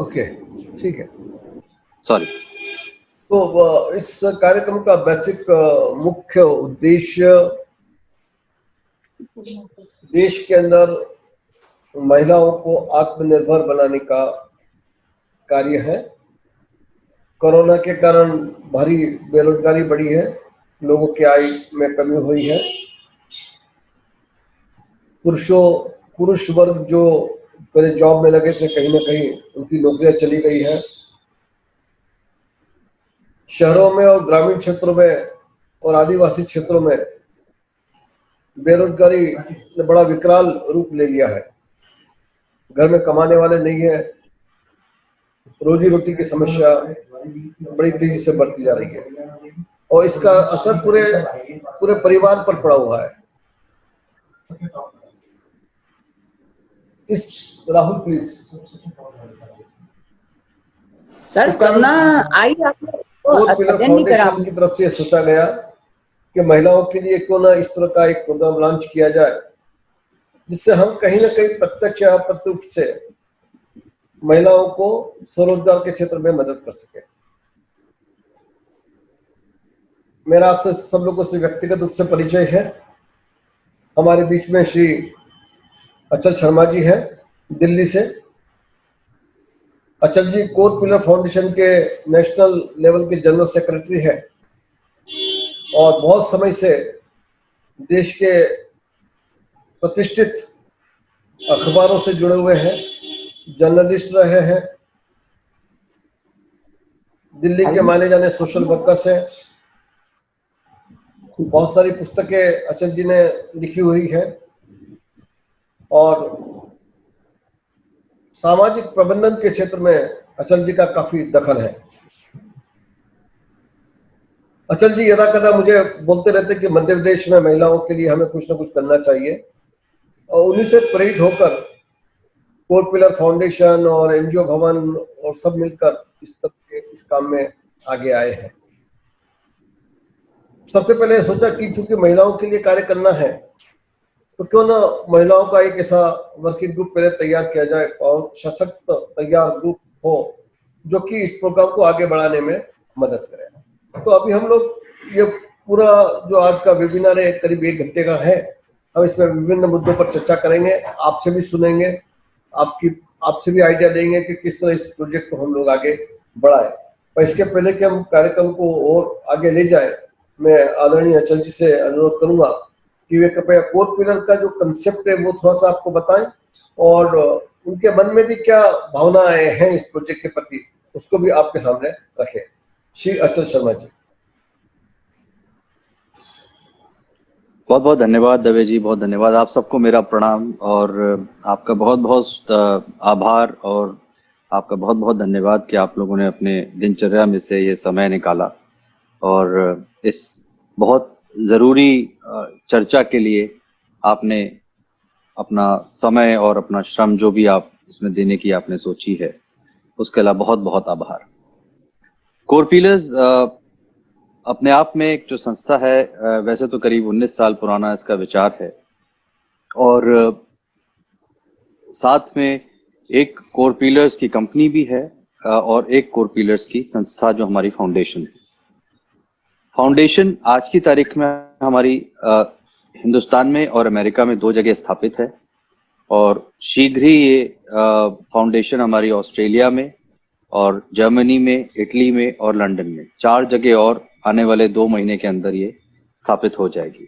Okay, ठीक है। Sorry. तो इस कार्यक्रम का बेसिक मुख्य उद्देश्य देश के अंदर महिलाओं को आत्मनिर्भर बनाने का कार्य है। कोरोना के कारण भारी बेरोजगारी बढ़ी है, लोगों की आय में कमी हुई है। पुरुष वर्ग जो पहले जॉब में लगे थे, कहीं ना कहीं उनकी नौकरियां चली गई है। शहरों में और ग्रामीण क्षेत्रों में और आदिवासी क्षेत्रों में बेरोजगारी ने बड़ा विकराल रूप ले लिया है। घर में कमाने वाले नहीं है, रोजी रोटी की समस्या बड़ी तेजी से बढ़ती जा रही है और इसका असर पूरे परिवार पर पड़ा हुआ है। इस राहुल प्लीज सर, करना आई पिलर फाउंडेशन की तरफ से सोचा गया कि महिलाओं के लिए क्यों ना इस तरह का एक प्रोग्राम लॉन्च किया जाए, जिससे हम कहीं ना कहीं प्रत्यक्ष या अप्रत्यक्ष से महिलाओं को स्वरोजगार के क्षेत्र में मदद कर सके। मेरा आपसे सब लोगों से व्यक्तिगत रूप से परिचय है। हमारे बीच में श्री अचल शर्मा जी हैं, दिल्ली से। अचल जी कोर पिलर फाउंडेशन के नेशनल लेवल के जनरल सेक्रेटरी हैं और बहुत समय से देश के प्रतिष्ठित अखबारों से जुड़े हुए हैं, जर्नलिस्ट रहे हैं, दिल्ली के माने जाने सोशल वर्कर्स हैं। बहुत सारी पुस्तकें अचल जी ने लिखी हुई है और सामाजिक प्रबंधन के क्षेत्र में अचल जी का काफी दखल है। अचल जी यदा कदा मुझे बोलते रहते कि मध्य प्रदेश में महिलाओं के लिए हमें कुछ ना कुछ करना चाहिए और उन्हीं से प्रेरित होकर कोर पिलर फाउंडेशन और एनजीओ भवन और सब मिलकर इस काम में आगे आए हैं। सबसे पहले सोचा कि चूंकि महिलाओं के लिए कार्य करना है तो क्यों ना महिलाओं का एक ऐसा वर्किंग ग्रुप पहले तैयार किया जाए और सशक्त तैयार ग्रुप हो जो कि इस प्रोग्राम को आगे बढ़ाने में मदद करे। तो अभी हम लोग ये पूरा जो आज का वेबिनार है करीब 1 घंटे का है। हम इसमें विभिन्न मुद्दों पर चर्चा करेंगे, आपसे भी सुनेंगे, आपसे भी आइडिया लेंगे कि किस तरह इस प्रोजेक्ट को हम लोग आगे बढ़ाए। पर इसके पहले कि हम कार्यक्रम को और आगे ले जाए, मैं आदरणीय अचल जी से अनुरोध करूंगा कि वे कृपया कोर पिलर का जो कंसेप्ट है वो थोड़ा सा आपको बताएं और उनके मन में भी क्या भावनाएं हैं इस प्रोजेक्ट के प्रति, उसको भी आपके सामने रखें। श्री अचल शर्मा जी। बहुत बहुत धन्यवाद दवे जी, बहुत धन्यवाद। आप सबको मेरा प्रणाम और आपका बहुत बहुत आभार और आपका बहुत बहुत धन्यवाद कि आप लोगों ने अपने दिनचर्या में से ये समय निकाला और इस बहुत ज़रूरी चर्चा के लिए आपने अपना समय और अपना श्रम जो भी आप इसमें देने की आपने सोची है, उसके अलावा बहुत बहुत आभार। कोर पिलर्स अपने आप में एक जो संस्था है, वैसे तो करीब 19 साल पुराना इसका विचार है और साथ में एक कोर पिलर्स की कंपनी भी है और एक कोर पिलर्स की संस्था जो हमारी फाउंडेशन है। फाउंडेशन आज की तारीख में हमारी हिंदुस्तान में और अमेरिका में 2 जगह स्थापित है और शीघ्र ही ये फाउंडेशन हमारी ऑस्ट्रेलिया में और जर्मनी में, इटली में और लंदन में 4 जगह और आने वाले 2 महीने के अंदर ये स्थापित हो जाएगी।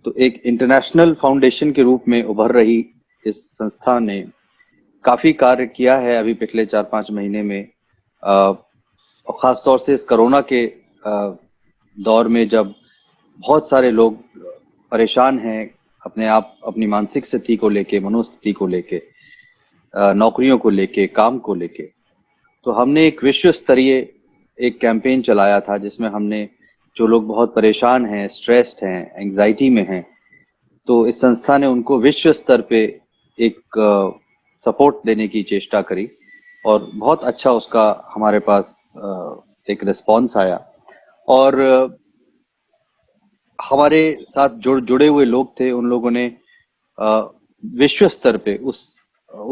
तो एक इंटरनेशनल फाउंडेशन के रूप में उभर रही इस संस्था ने काफी कार्य किया है अभी पिछले 4-5 महीने में, और खास तौर से इस कोरोना के दौर में जब बहुत सारे लोग परेशान हैं अपने आप, अपनी मानसिक स्थिति को लेके, मनोस्थिति को लेके, नौकरियों को लेके, काम को लेके, तो हमने एक विश्व स्तरीय एक कैंपेन चलाया था जिसमें हमने जो लोग बहुत परेशान हैं, स्ट्रेस्ड हैं, एंजाइटी में हैं, तो इस संस्था ने उनको विश्व स्तर पे एक सपोर्ट देने की चेष्टा करी और बहुत अच्छा उसका हमारे पास एक रिस्पॉन्स आया और हमारे साथ जुड़े हुए लोग थे, उन लोगों ने विश्व स्तर पे उस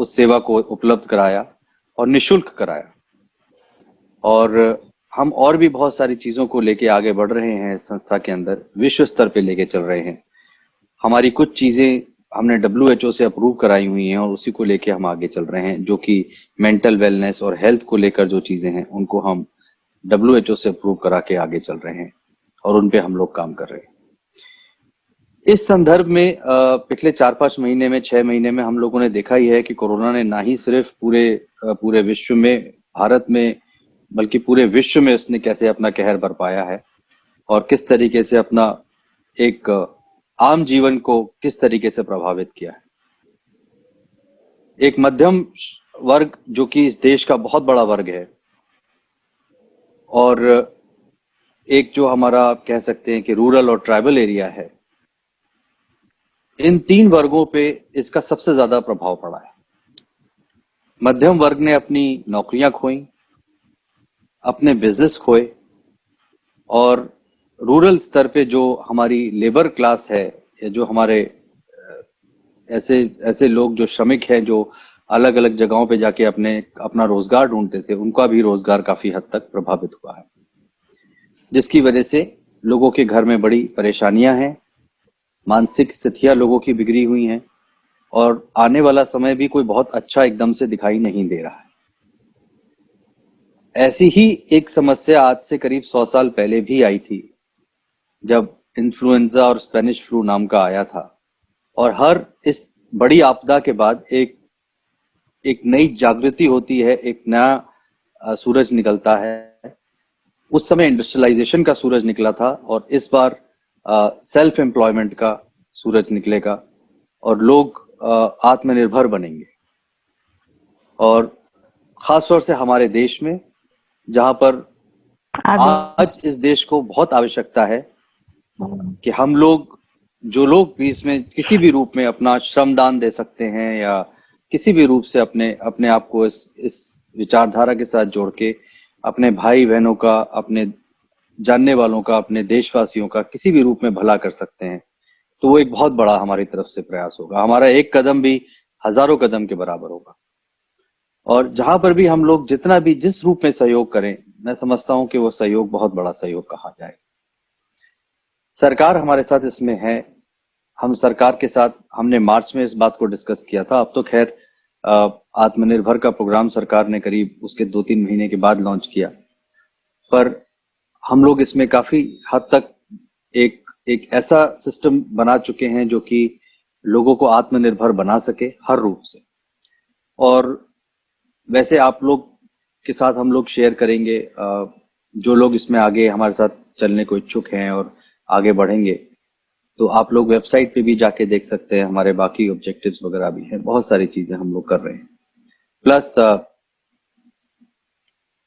सेवा को उपलब्ध कराया और निशुल्क कराया। और हम और भी बहुत सारी चीजों को लेके आगे बढ़ रहे हैं इस संस्था के अंदर, विश्व स्तर पे लेके चल रहे हैं। हमारी कुछ चीजें हमने WHO से अप्रूव कराई हुई हैं और उसी को लेके हम आगे चल रहे हैं, जो कि मेंटल वेलनेस और हेल्थ को लेकर जो चीजें हैं उनको हम WHO से अप्रूव करा के आगे चल रहे हैं और उन पे हम लोग काम कर रहे हैं। इस संदर्भ में पिछले 4-5 महीने में, 6 महीने में हम लोगों ने देखा ही है कि कोरोना ने ना ही सिर्फ पूरे विश्व में, भारत में, बल्कि पूरे विश्व में उसने कैसे अपना कहर बरपाया है और किस तरीके से अपना एक आम जीवन को किस तरीके से प्रभावित किया है। एक मध्यम वर्ग जो कि इस देश का बहुत बड़ा वर्ग है, और एक जो हमारा आप कह सकते हैं कि रूरल और ट्राइबल एरिया है, इन 3 वर्गों पे इसका सबसे ज्यादा प्रभाव पड़ा है। मध्यम वर्ग ने अपनी नौकरियां खोई, अपने बिजनेस खोए, और रूरल स्तर पे जो हमारी लेबर क्लास है, या जो हमारे ऐसे ऐसे लोग जो श्रमिक हैं, जो अलग अलग जगहों पे जाके अपना रोजगार ढूंढते थे, उनका भी रोजगार काफी हद तक प्रभावित हुआ है, जिसकी वजह से लोगों के घर में बड़ी परेशानियां हैं, मानसिक स्थितियां लोगों की बिगड़ी हुई हैं, और आने वाला समय भी कोई बहुत अच्छा एकदम से दिखाई नहीं दे रहा है। ऐसी ही एक समस्या आज से करीब 100 साल पहले भी आई थी, जब इन्फ्लुएंजा और स्पेनिश फ्लू नाम का आया था, और हर इस बड़ी आपदा के बाद एक नई जागृति होती है, एक नया सूरज निकलता है। उस समय इंडस्ट्रियलाइजेशन का सूरज निकला था, और इस बार सेल्फ एम्प्लॉयमेंट का सूरज निकलेगा और लोग आत्मनिर्भर बनेंगे। और खासतौर से हमारे देश में, जहां पर आज इस देश को बहुत आवश्यकता है कि हम लोग, जो लोग भी इसमें किसी भी रूप में अपना श्रमदान दे सकते हैं, या किसी भी रूप से अपने आप को इस विचारधारा के साथ जोड़ के अपने भाई बहनों का, अपने जानने वालों का, अपने देशवासियों का किसी भी रूप में भला कर सकते हैं, तो वो एक बहुत बड़ा हमारी तरफ से प्रयास होगा। हमारा एक कदम भी हजारों कदम के बराबर होगा। और जहां पर भी हम लोग जितना भी जिस रूप में सहयोग करें, मैं समझता हूं कि वो सहयोग बहुत बड़ा सहयोग कहा जाए। सरकार हमारे साथ इसमें है। हम सरकार के साथ, हमने मार्च में इस बात को डिस्कस किया था। अब तो खैर आत्मनिर्भर का प्रोग्राम सरकार ने करीब उसके 2-3 महीने के बाद लॉन्च किया, पर हम लोग इसमें काफी हद तक एक ऐसा सिस्टम बना चुके हैं जो कि लोगों को आत्मनिर्भर बना सके हर रूप से। और वैसे आप लोग के साथ हम लोग शेयर करेंगे, जो लोग इसमें आगे हमारे साथ चलने को इच्छुक हैं और आगे बढ़ेंगे, तो आप लोग वेबसाइट पे भी जाके देख सकते हैं। हमारे बाकी ऑब्जेक्टिव्स वगैरह भी हैं, बहुत सारी चीजें हम लोग कर रहे हैं। प्लस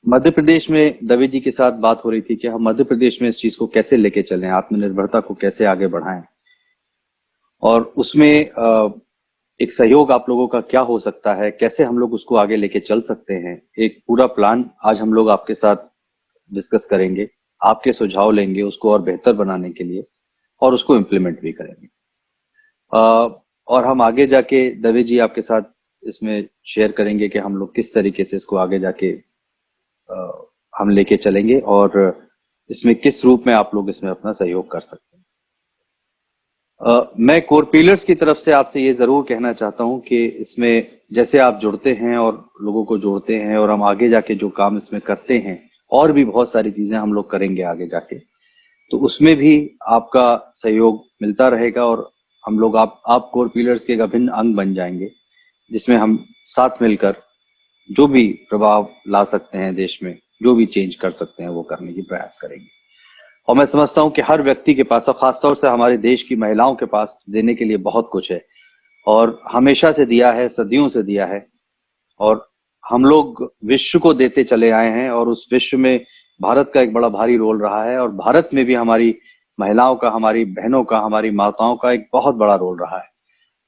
मध्य प्रदेश में दवे जी के साथ बात हो रही थी कि हम मध्य प्रदेश में इस चीज को कैसे लेके चलें, आत्मनिर्भरता को कैसे आगे बढ़ाएं, और उसमें एक सहयोग आप लोगों का क्या हो सकता है, कैसे हम लोग उसको आगे लेके चल सकते हैं। एक पूरा प्लान आज हम लोग आपके साथ डिस्कस करेंगे, आपके सुझाव लेंगे उसको और बेहतर बनाने के लिए, और उसको इम्प्लीमेंट भी करेंगे। और हम आगे जाके दवे जी आपके साथ इसमें शेयर करेंगे कि हम लोग किस तरीके से इसको आगे जाके हम लेके चलेंगे, और इसमें किस रूप में आप लोग इसमें अपना सहयोग कर सकते हैं। मैं कोर पिलर्स की तरफ से आपसे ये जरूर कहना चाहता हूं कि इसमें जैसे आप जुड़ते हैं और लोगों को जोड़ते हैं, और हम आगे जाके जो काम इसमें करते हैं, और भी बहुत सारी चीजें हम लोग करेंगे आगे जाके, तो उसमें भी आपका सहयोग मिलता रहेगा, और हम लोग आप कोर पिलर्स के एक अभिन्न अंग बन जाएंगे, जिसमें हम साथ मिलकर जो भी प्रभाव ला सकते हैं देश में, जो भी चेंज कर सकते हैं, वो करने की प्रयास करेंगे। और मैं समझता हूं कि हर व्यक्ति के पास, और खासतौर से हमारे देश की महिलाओं के पास देने के लिए बहुत कुछ है, और हमेशा से दिया है, सदियों से दिया है, और हम लोग विश्व को देते चले आए हैं, और उस विश्व में भारत का एक बड़ा भारी रोल रहा है, और भारत में भी हमारी महिलाओं का, हमारी बहनों का, हमारी माताओं का एक बहुत बड़ा रोल रहा है,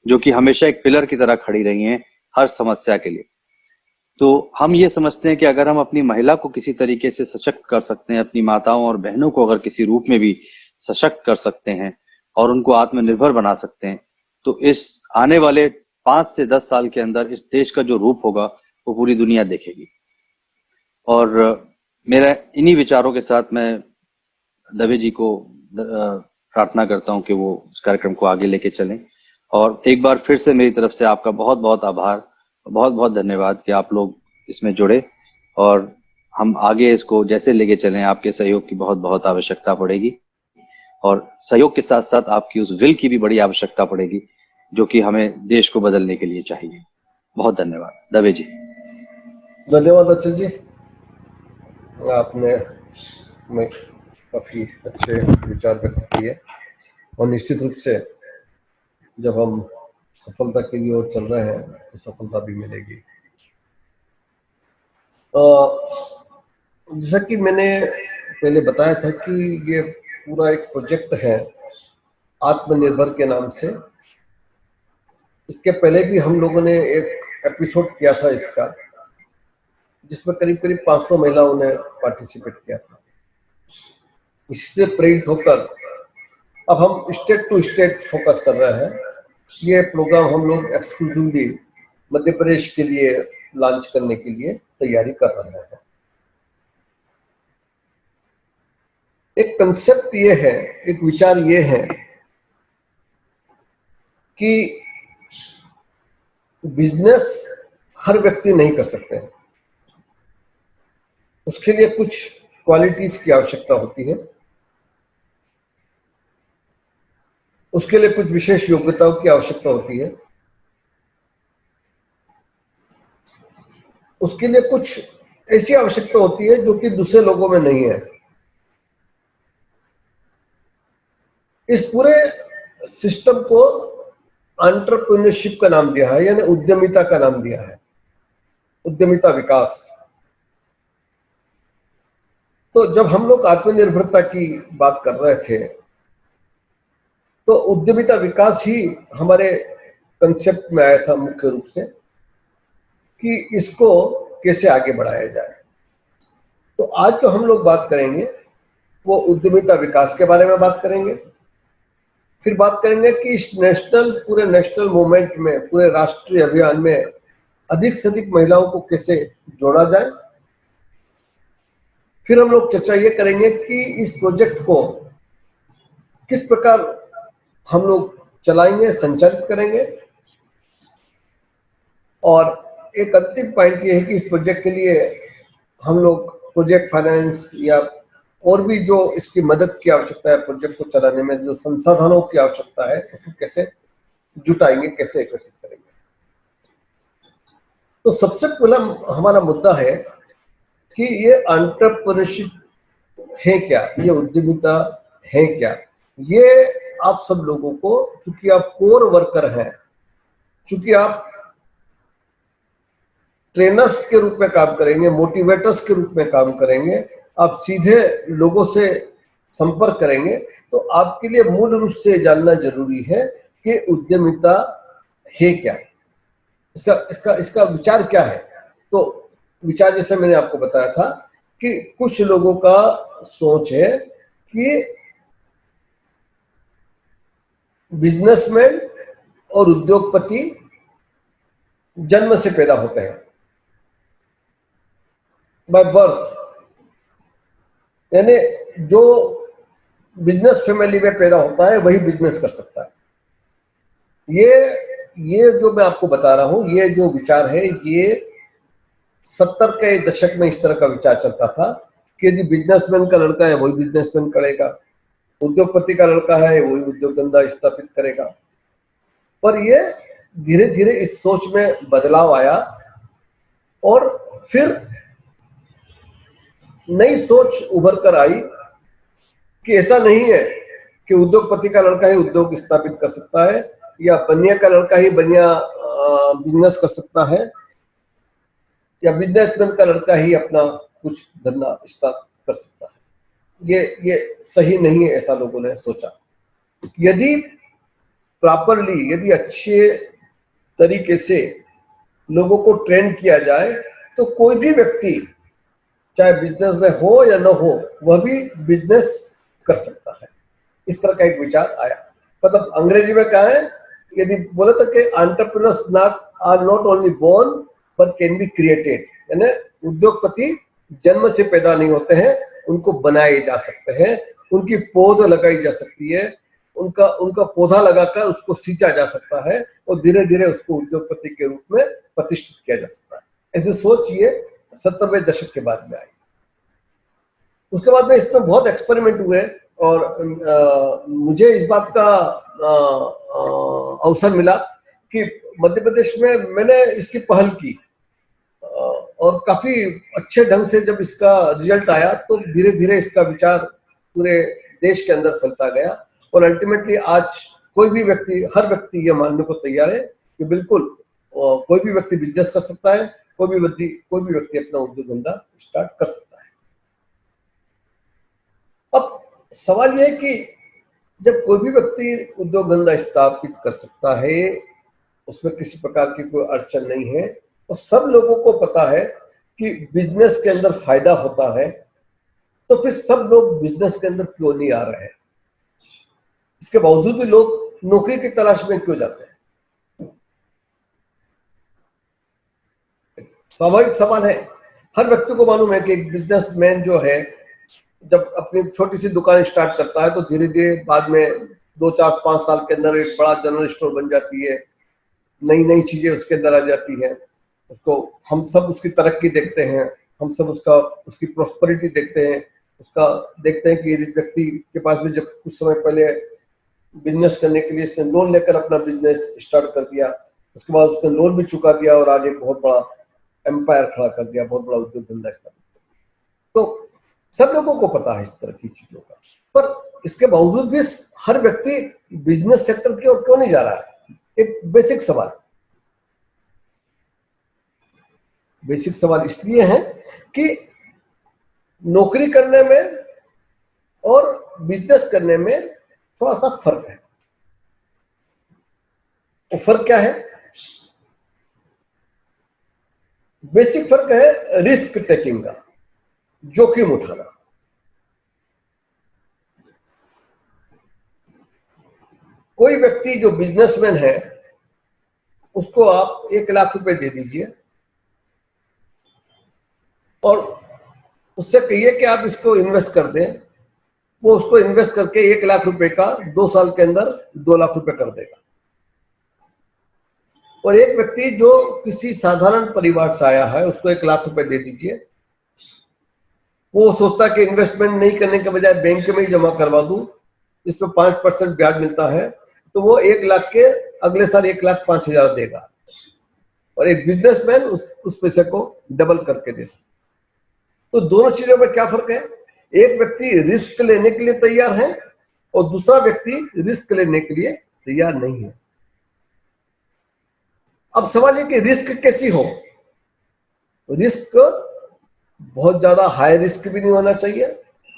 जो कि हमेशा एक पिलर की तरह खड़ी रही हैं हर समस्या के लिए। तो हम ये समझते हैं कि अगर हम अपनी महिला को किसी तरीके से सशक्त कर सकते हैं, अपनी माताओं और बहनों को अगर किसी रूप में भी सशक्त कर सकते हैं और उनको आत्मनिर्भर बना सकते हैं, तो इस आने वाले 5 से 10 साल के अंदर इस देश का जो रूप होगा वो पूरी दुनिया देखेगी। और मेरा इन्हीं विचारों के साथ मैं दवे जी को प्रार्थना करता हूं कि वो इस कार्यक्रम को आगे लेके चलें। और एक बार फिर से मेरी तरफ से आपका बहुत बहुत आभार, बहुत बहुत धन्यवाद कि आप लोग इसमें जुड़े, और हम आगे इसको जैसे लेके चलें आपके सहयोग की बहुत बहुत आवश्यकता पड़ेगी, और सहयोग के साथ साथ आपकी उस विल की भी बड़ी आवश्यकता पड़ेगी जो कि हमें देश को बदलने के लिए चाहिए। बहुत धन्यवाद दवे जी। धन्यवाद अचल जी, आपने में काफी अच्छे विचार व्यक्त किए, और निश्चित रूप से जब हम सफलता के लिए ओर चल रहे हैं तो सफलता भी मिलेगी। जैसा कि मैंने पहले बताया था कि ये पूरा एक प्रोजेक्ट है आत्मनिर्भर के नाम से। इसके पहले भी हम लोगों ने एक एपिसोड किया था इसका, जिसमें करीब करीब 500 महिलाओं ने पार्टिसिपेट किया था। इससे प्रेरित होकर अब हम स्टेट टू स्टेट फोकस कर रहे हैं। ये प्रोग्राम हम लोग एक्सक्लूसिवली मध्य प्रदेश के लिए लॉन्च करने के लिए तैयारी कर रहे हैं। एक कंसेप्ट ये है, एक विचार ये है कि बिजनेस हर व्यक्ति नहीं कर सकते हैं। उसके लिए कुछ क्वालिटीज की आवश्यकता होती है, उसके लिए कुछ विशेष योग्यताओं की आवश्यकता होती है, उसके लिए कुछ ऐसी आवश्यकता होती है जो कि दूसरे लोगों में नहीं है। इस पूरे सिस्टम को एंटरप्रेन्योरशिप का नाम दिया है, यानी उद्यमिता का नाम दिया है, उद्यमिता विकास। तो जब हम लोग आत्मनिर्भरता की बात कर रहे थे तो उद्यमिता विकास ही हमारे कंसेप्ट में आया था मुख्य रूप से, कि इसको कैसे आगे बढ़ाया जाए। तो आज जो हम लोग बात करेंगे वो उद्यमिता विकास के बारे में बात करेंगे। फिर बात करेंगे कि इस पूरे नेशनल मूवमेंट में, पूरे राष्ट्रीय अभियान में अधिक से अधिक महिलाओं को कैसे जोड़ा जाए। फिर हम लोग चर्चा ये करेंगे कि इस प्रोजेक्ट को किस प्रकार हम लोग चलाएंगे, संचालित करेंगे। और एक अंतिम पॉइंट ये है कि इस प्रोजेक्ट के लिए हम लोग प्रोजेक्ट फाइनेंस या और भी जो इसकी मदद की आवश्यकता है, प्रोजेक्ट को चलाने में जो संसाधनों की आवश्यकता है, उसको कैसे जुटाएंगे, कैसे एकत्रित करेंगे। तो सबसे पहला हमारा मुद्दा है कि ये एंटरप्रेन्योरशिप है क्या, ये उद्यमिता है क्या। ये आप सब लोगों को, चूंकि आप कोर वर्कर हैं, चूंकि आप ट्रेनर्स के रूप में काम करेंगे, मोटिवेटर्स के रूप में काम करेंगे, आप सीधे लोगों से संपर्क करेंगे, तो आपके लिए मूल रूप से जानना जरूरी है कि उद्यमिता है क्या, इसका विचार क्या है। तो विचार जैसे मैंने आपको बताया था कि कुछ लोगों का सोच है कि बिजनेसमैन और उद्योगपति जन्म से पैदा होते हैं, बाय बर्थ, यानी जो बिजनेस फैमिली में पैदा होता है वही बिजनेस कर सकता है। ये जो मैं आपको बता रहा हूं, ये जो विचार है, ये 70 के दशक में इस तरह का विचार चलता था कि यदि बिजनेसमैन का लड़का है वही बिजनेसमैन करेगा, उद्योगपति का लड़का है वही उद्योग धंधा स्थापित करेगा। पर ये धीरे धीरे इस सोच में बदलाव आया, और फिर नई सोच उभर कर आई कि ऐसा नहीं है कि उद्योगपति का लड़का ही उद्योग स्थापित कर सकता है, या बनिया का लड़का ही बनिया बिजनेस कर सकता है, या बिजनेसमैन का लड़का ही अपना कुछ धंधा स्टार्ट कर सकता है। ये सही नहीं है, ऐसा लोगों ने सोचा। यदि प्रॉपरली, यदि अच्छे तरीके से लोगों को ट्रेन किया जाए तो कोई भी व्यक्ति, चाहे बिजनेस में हो या न हो, वह भी बिजनेस कर सकता है। इस तरह का एक विचार आया। मतलब अंग्रेजी में क्या है, यदि बोले तो कि entrepreneurs are not only born but can be created। यानी उद्योगपति जन्म से पैदा नहीं होते हैं, उनको बनाए जा सकते हैं, उनकी पौध लगाई जा सकती है, उनका पौधा लगाकर उसको सींचा जा सकता है और धीरे धीरे उसको उद्योगपति के रूप में प्रतिष्ठित किया जा सकता है। ऐसे सोच ये 70वें दशक के बाद में आई। उसके बाद में इसमें बहुत एक्सपेरिमेंट हुए और मुझे इस बात का अवसर मिला कि मध्य प्रदेश में मैंने इसकी पहल की और काफी अच्छे ढंग से जब इसका रिजल्ट आया तो धीरे धीरे इसका विचार पूरे देश के अंदर फैलता गया और अल्टीमेटली आज कोई भी व्यक्ति, हर व्यक्ति ये मानने को तैयार है कि बिल्कुल कोई भी व्यक्ति बिजनेस कर सकता है, कोई भी व्यक्ति अपना उद्योग धंधा स्टार्ट कर सकता है। अब सवाल यह है कि जब कोई भी व्यक्ति उद्योग धंधा स्थापित कर सकता है, उसमें किसी प्रकार की कोई अड़चन नहीं है और सब लोगों को पता है कि बिजनेस के अंदर फायदा होता है, तो फिर सब लोग बिजनेस के अंदर क्यों नहीं आ रहे हैं? इसके बावजूद भी लोग नौकरी की तलाश में क्यों जाते हैं? स्वाभाविक सवाल है। हर व्यक्ति को मालूम है कि एक बिजनेसमैन जो है जब अपनी छोटी सी दुकान स्टार्ट करता है तो धीरे धीरे बाद में 2, 4, 5 साल के अंदर एक बड़ा जनरल स्टोर बन जाती है, नई नई चीजें उसके अंदर आ जाती है, उसको हम सब उसकी तरक्की देखते हैं, हम सब उसकी प्रॉस्पेरिटी देखते हैं, देखते हैं कि व्यक्ति के पास भी जब कुछ समय पहले बिजनेस करने के लिए इसने लोन लेकर अपना बिजनेस स्टार्ट कर दिया, उसके बाद उसने लोन भी चुका दिया और आज एक बहुत बड़ा एम्पायर खड़ा कर दिया, बहुत बड़ा उद्योग धंधा स्थापित। तो सब लोगों को पता है इस तरह की चीजों का, पर इसके बावजूद भी हर व्यक्ति बिजनेस सेक्टर की ओर क्यों नहीं जा रहा है? एक बेसिक सवाल इसलिए है कि नौकरी करने में और बिजनेस करने में थोड़ा सा फर्क है। वो फर्क क्या है? बेसिक फर्क है रिस्क टेकिंग का, जोखिम उठाना। कोई व्यक्ति जो बिजनेसमैन है उसको आप 1 लाख रुपए दे दीजिए और उससे कहिए कि आप इसको इन्वेस्ट कर दें, वो उसको इन्वेस्ट करके 1 लाख रुपए का 2 साल के अंदर 2 लाख रुपए कर देगा। और एक व्यक्ति जो किसी साधारण परिवार से आया है उसको 1 लाख रुपए दे दीजिए, वो सोचता है कि इन्वेस्टमेंट नहीं करने के बजाय बैंक में ही जमा करवा दूं, इसमें 5% ब्याज मिलता है, तो वो 1 लाख के अगले साल 1,05,000 देगा और एक बिजनेसमैन उस पैसे को डबल करके दे सकता। तो दोनों चीजों में क्या फर्क है? एक व्यक्ति रिस्क लेने के लिए तैयार है और दूसरा व्यक्ति रिस्क लेने के लिए तैयार नहीं है। अब सवाल ये कि रिस्क कैसी हो? रिस्क बहुत ज्यादा हाई रिस्क भी नहीं होना चाहिए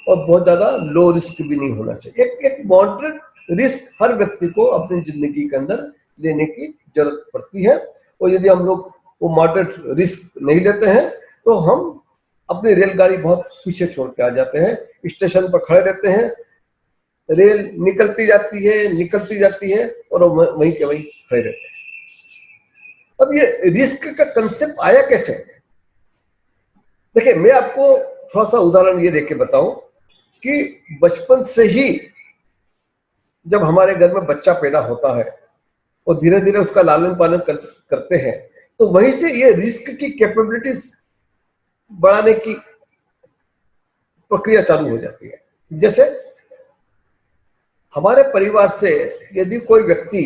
और बहुत ज्यादा लो रिस्क भी नहीं होना चाहिए। एक मॉडरेट रिस्क हर व्यक्ति को अपनी जिंदगी के अंदर लेने की जरूरत पड़ती है और यदि हम लोग वो मॉडरेट रिस्क नहीं लेते हैं तो हम अपनी रेलगाड़ी बहुत पीछे छोड़ के आ जाते हैं, स्टेशन पर खड़े रहते हैं, रेल निकलती जाती है और वहीं के वहीं खड़े रहते हैं। अब ये रिस्क का कंसेप्ट आया कैसे? देखिए, मैं आपको थोड़ा सा उदाहरण ये देके बताऊं कि बचपन से ही जब हमारे घर में बच्चा पैदा होता है और धीरे धीरे उसका लालन पालन करते हैं तो वहीं से ये रिस्क की कैपेबिलिटीज बढ़ाने की प्रक्रिया चालू हो जाती है। जैसे हमारे परिवार से यदि कोई व्यक्ति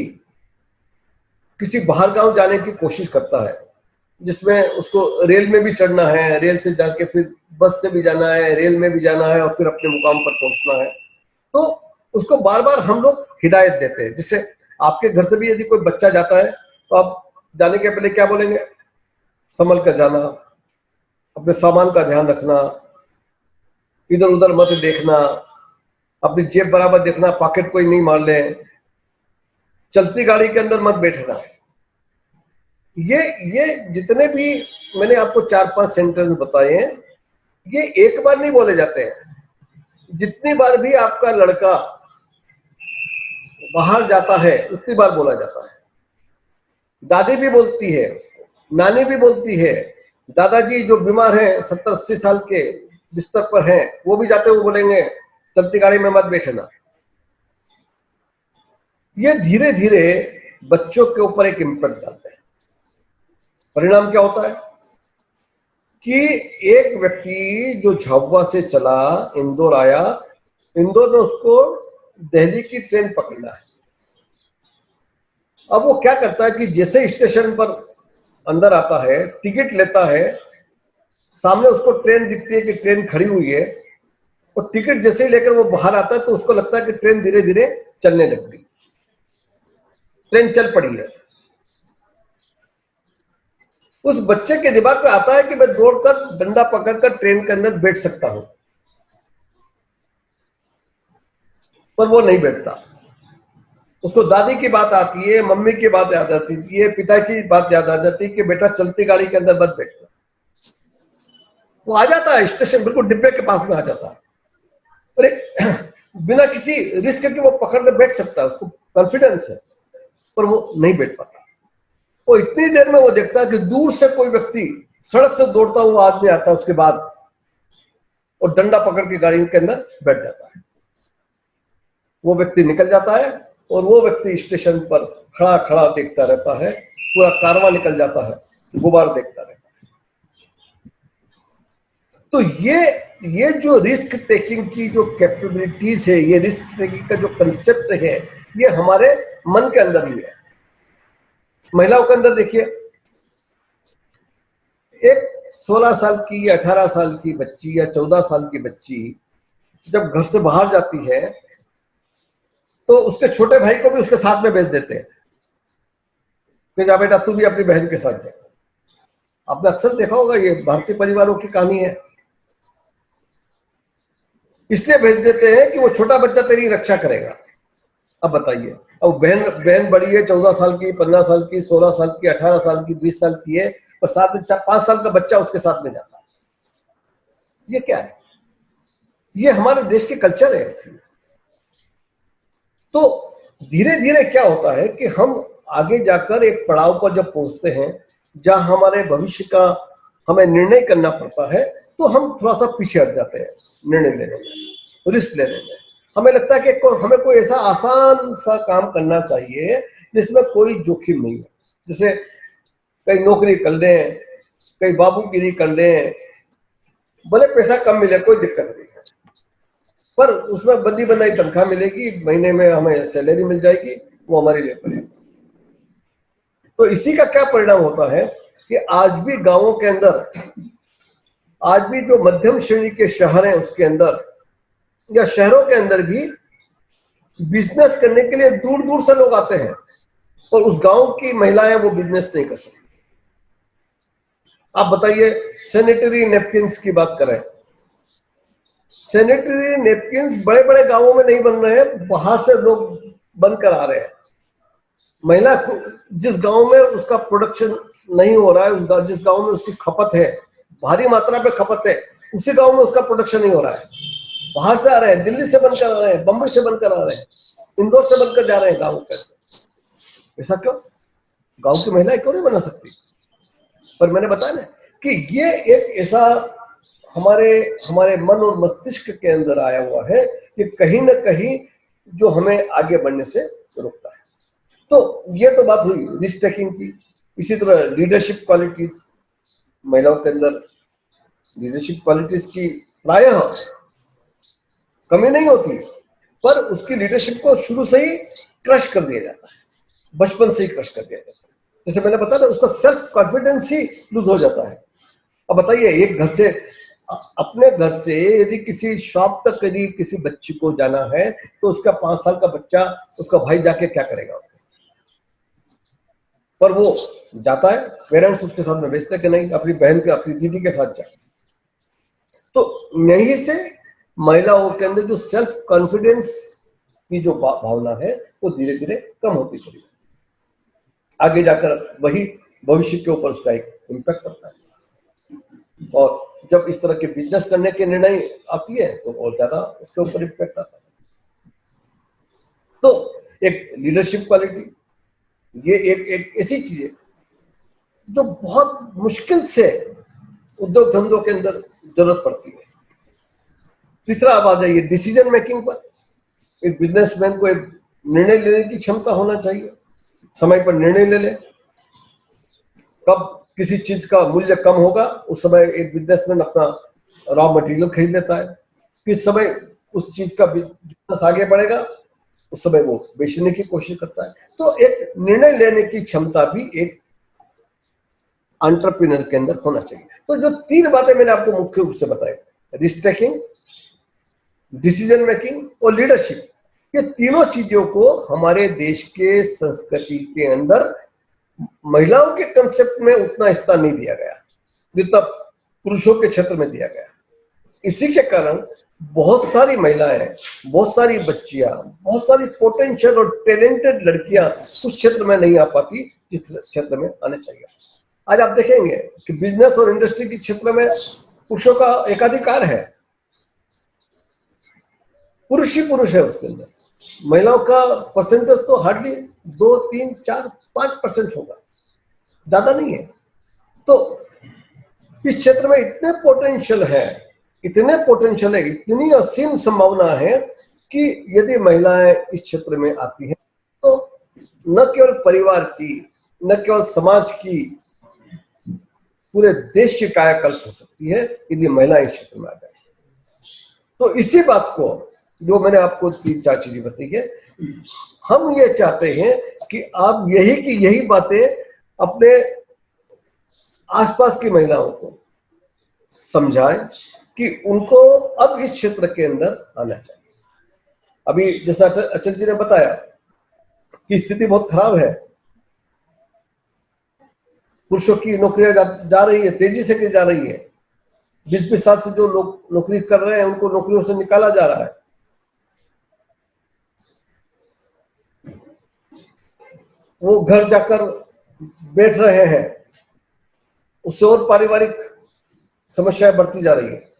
किसी बाहर गांव जाने की कोशिश करता है, जिसमें उसको रेल में भी चढ़ना है, रेल से जाके फिर बस से भी जाना है, रेल में भी जाना है और फिर अपने मुकाम पर पहुंचना है, तो उसको बार बार हम लोग हिदायत देते हैं। जिससे आपके घर से भी यदि कोई बच्चा जाता है तो आप जाने के पहले क्या बोलेंगे? संभल कर जाना, अपने सामान का ध्यान रखना, इधर उधर मत देखना, अपनी जेब बराबर देखना, पॉकेट कोई नहीं मार ले, चलती गाड़ी के अंदर मत बैठना। ये जितने भी मैंने आपको 4-5 सेंटेंस बताए हैं, ये एक बार नहीं बोले जाते हैं। जितनी बार भी आपका लड़का बाहर जाता है उतनी बार बोला जाता है। दादी भी बोलती है उसको, नानी भी बोलती है, दादाजी जो बीमार हैं 70-80 साल के बिस्तर पर हैं, वो भी जाते हुए बोलेंगे चलती गाड़ी में मत बैठना। ये धीरे धीरे बच्चों के ऊपर एक इम्पैक्ट डालते हैं। परिणाम क्या होता है कि एक व्यक्ति जो झाबुआ से चला, इंदौर आया, इंदौर में उसको दिल्ली की ट्रेन पकड़ना है। अब वो क्या करता है कि जैसे स्टेशन पर अंदर आता है, टिकट लेता है, सामने उसको ट्रेन दिखती है कि ट्रेन खड़ी हुई है, और टिकट जैसे ही लेकर वो बाहर आता है तो उसको लगता है कि ट्रेन धीरे धीरे चलने लग गई, ट्रेन चल पड़ी है। उस बच्चे के दिमाग में आता है कि मैं दौड़कर डंडा पकड़कर ट्रेन के अंदर बैठ सकता हूं, पर वो नहीं बैठता। उसको दादी की बात आती है, मम्मी की बात याद आती है, पिता की बात याद आ जाती है कि बेटा चलती गाड़ी के अंदर मत बैठना। वो आ जाता है स्टेशन, बिल्कुल डिब्बे के पास में आ जाता है, और बिना किसी रिस्क के वो पकड़ के बैठ सकता है, उसको कॉन्फिडेंस है, पर वो नहीं बैठ पाता। वो इतनी देर में वो देखता है कि दूर से कोई व्यक्ति सड़क से दौड़ता हुआ आदमी आता है उसके बाद, और डंडा पकड़ के गाड़ी के अंदर बैठ जाता है। वो व्यक्ति निकल जाता है और वो व्यक्ति स्टेशन पर खड़ा खड़ा देखता रहता है, पूरा कारवां निकल जाता है, गुबार देखता रहता है। तो ये जो रिस्क टेकिंग की जो कैपेबिलिटीज है, ये रिस्क टेकिंग का जो कंसेप्ट है, ये हमारे मन के अंदर ही है। महिलाओं के अंदर देखिए, एक 16 साल की या 18 साल की बच्ची या 14 साल की बच्ची जब घर से बाहर जाती है तो उसके छोटे भाई को भी उसके साथ में भेज देते हैं कि जा बेटा तू भी अपनी बहन के साथ जा। आपने अक्सर देखा होगा, ये भारतीय परिवारों की कहानी है। इसलिए भेज देते हैं कि वो छोटा बच्चा तेरी रक्षा करेगा। अब बताइए, अब बहन बड़ी है, 14 साल की, 15 साल की, 16 साल की, 18 साल की, 20 साल की है, और साथ में 5 साल का बच्चा उसके साथ में जाता है। ये क्या है? ये हमारे देश के कल्चर है ऐसी। तो धीरे धीरे क्या होता है कि हम आगे जाकर एक पड़ाव पर जब पहुंचते हैं जहां हमारे भविष्य का हमें निर्णय करना पड़ता है, तो हम थोड़ा सा पीछे हट जाते हैं निर्णय लेने में, रिस्क लेने में। हमें लगता है कि हमें कोई ऐसा आसान सा काम करना चाहिए जिसमें कोई जोखिम नहीं है। जैसे कहीं नौकरी कर लें, कहीं बाबूगिरी कर लें, भले पैसा कम मिले कोई दिक्कत नहीं है, पर उसमें बंदी बनाई तनख्वाह मिलेगी, महीने में हमें सैलरी मिल जाएगी, वो हमारे लिए पड़ेगा। तो इसी का क्या परिणाम होता है कि आज भी गांवों के अंदर, आज भी जो मध्यम श्रेणी के शहर हैं उसके अंदर या शहरों के अंदर भी बिजनेस करने के लिए दूर दूर से लोग आते हैं, और उस गांव की महिलाएं वो बिजनेस नहीं कर सकती। आप बताइए, सैनिटरी नैपकिन्स की बात करें, सैनिटरी नैपकिन्स बड़े बड़े गांवों में नहीं बन रहे हैं, बाहर से लोग बन कर आ रहे हैं। महिला जिस गांव में उसका प्रोडक्शन नहीं हो रहा है, जिस गांव में उसकी खपत है, भारी मात्रा पे खपत है, उसी गांव में उसका प्रोडक्शन नहीं हो रहा है, बाहर से आ रहे हैं, दिल्ली से बनकर आ रहे हैं, बम्बई से बनकर आ रहे हैं, इंदौर से बनकर जा रहे हैं गाँव के। ऐसा क्यों? गाँव की महिलाएं क्यों नहीं बना सकती? पर मैंने बताया ना कि ये एक ऐसा हमारे मन और मस्तिष्क के अंदर आया हुआ है कि कहीं ना कहीं जो हमें आगे बढ़ने से रोकता है। तो ये तो बात हुई रिस्क टेकिंग की। इसी तरह लीडरशिप क्वालिटीज, महिलाओं के अंदर लीडरशिप क्वालिटीज की प्रायः कमी नहीं होती, पर उसकी लीडरशिप को शुरू से ही क्रश कर दिया जाता है, बचपन से ही क्रश कर दिया जाता है। जैसे मैंने बताया ना, उसका सेल्फ कॉन्फिडेंस ही लूज हो जाता है। अब बताइए, एक घर से, अपने घर से यदि किसी शॉप तक यदि किसी बच्ची को जाना है तो उसका 5 साल का बच्चा, उसका भाई जाके क्या करेगा उसके साथ? पर वो जाता है, पेरेंट्स उसके साथ में भेजते कि नहीं, अपनी बहन के, अपनी दीदी के साथ जाए। तो यहीं से महिलाओं के अंदर जो सेल्फ कॉन्फिडेंस की जो भावना है वो धीरे धीरे कम होती चली जाती है। आगे जाकर वही भविष्य के ऊपर उसका एक इम्पैक्ट पड़ता है, और जब इस तरह के बिजनेस करने के निर्णय आती है तो और ज्यादा उसके ऊपर इम्पैक्ट आता है। तो एक लीडरशिप क्वालिटी, ये एक ऐसी चीज है जो बहुत मुश्किल से उद्योग धंधों के अंदर जरूरत पड़ती है। तीसरा अब आ जाइए डिसीजन मेकिंग पर। एक बिजनेसमैन को एक निर्णय लेने की क्षमता होना चाहिए, समय पर निर्णय ले ले। कब किसी चीज का मूल्य कम होगा उस समय एक बिजनेसमैन अपना रॉ मटेरियल खरीद लेता है। किस समय उस चीज का बिजनेस आगे बढ़ेगा उस समय वो बेचने की कोशिश करता है। तो एक निर्णय लेने की क्षमता भी एक एंटरप्रेन्योर के अंदर होना चाहिए। तो जो तीन बातें मैंने आपको मुख्य रूप से बताई, रिस्क टेकिंग, डिसीजन मेकिंग और लीडरशिप, ये तीनों चीजों को हमारे देश के संस्कृति के अंदर महिलाओं के कंसेप्ट में उतना हिस्सा नहीं दिया गया जितना पुरुषों के क्षेत्र में दिया गया। इसी के कारण बहुत सारी महिलाएं, बहुत सारी बच्चियां, बहुत सारी पोटेंशियल और टैलेंटेड लड़कियां उस क्षेत्र में नहीं आ पाती जिस क्षेत्र में आने चाहिए। आज आप देखेंगे कि बिजनेस और इंडस्ट्री के क्षेत्र में पुरुषों का एकाधिकार है, पुरुष ही पुरुष है उसके अंदर। महिलाओं का परसेंटेज तो हार्डली 2, 3, 4, 5% होगा, ज्यादा नहीं है। तो इस क्षेत्र में इतने पोटेंशियल है, इतनी असीम संभावना है कि यदि महिलाएं इस क्षेत्र में आती हैं तो न केवल परिवार की, न केवल समाज की, पूरे देश की कायाकल्प हो सकती है यदि महिलाएं इस क्षेत्र में आ जाए। तो इसी बात को जो मैंने आपको 3-4 चीजें बताई है, हम ये चाहते हैं कि आप यही बातें अपने आसपास की महिलाओं को समझाएं कि उनको अब इस क्षेत्र के अंदर आना चाहिए। अभी जैसा अचल जी ने बताया कि स्थिति बहुत खराब है, पुरुषों की नौकरियां जा रही है, तेजी से की जा रही है। 20-20 साल से जो लोग नौकरी कर रहे हैं उनको नौकरियों से निकाला जा रहा है। वो घर जाकर बैठ रहे हैं, उससे और पारिवारिक समस्याएं बढ़ती जा रही है।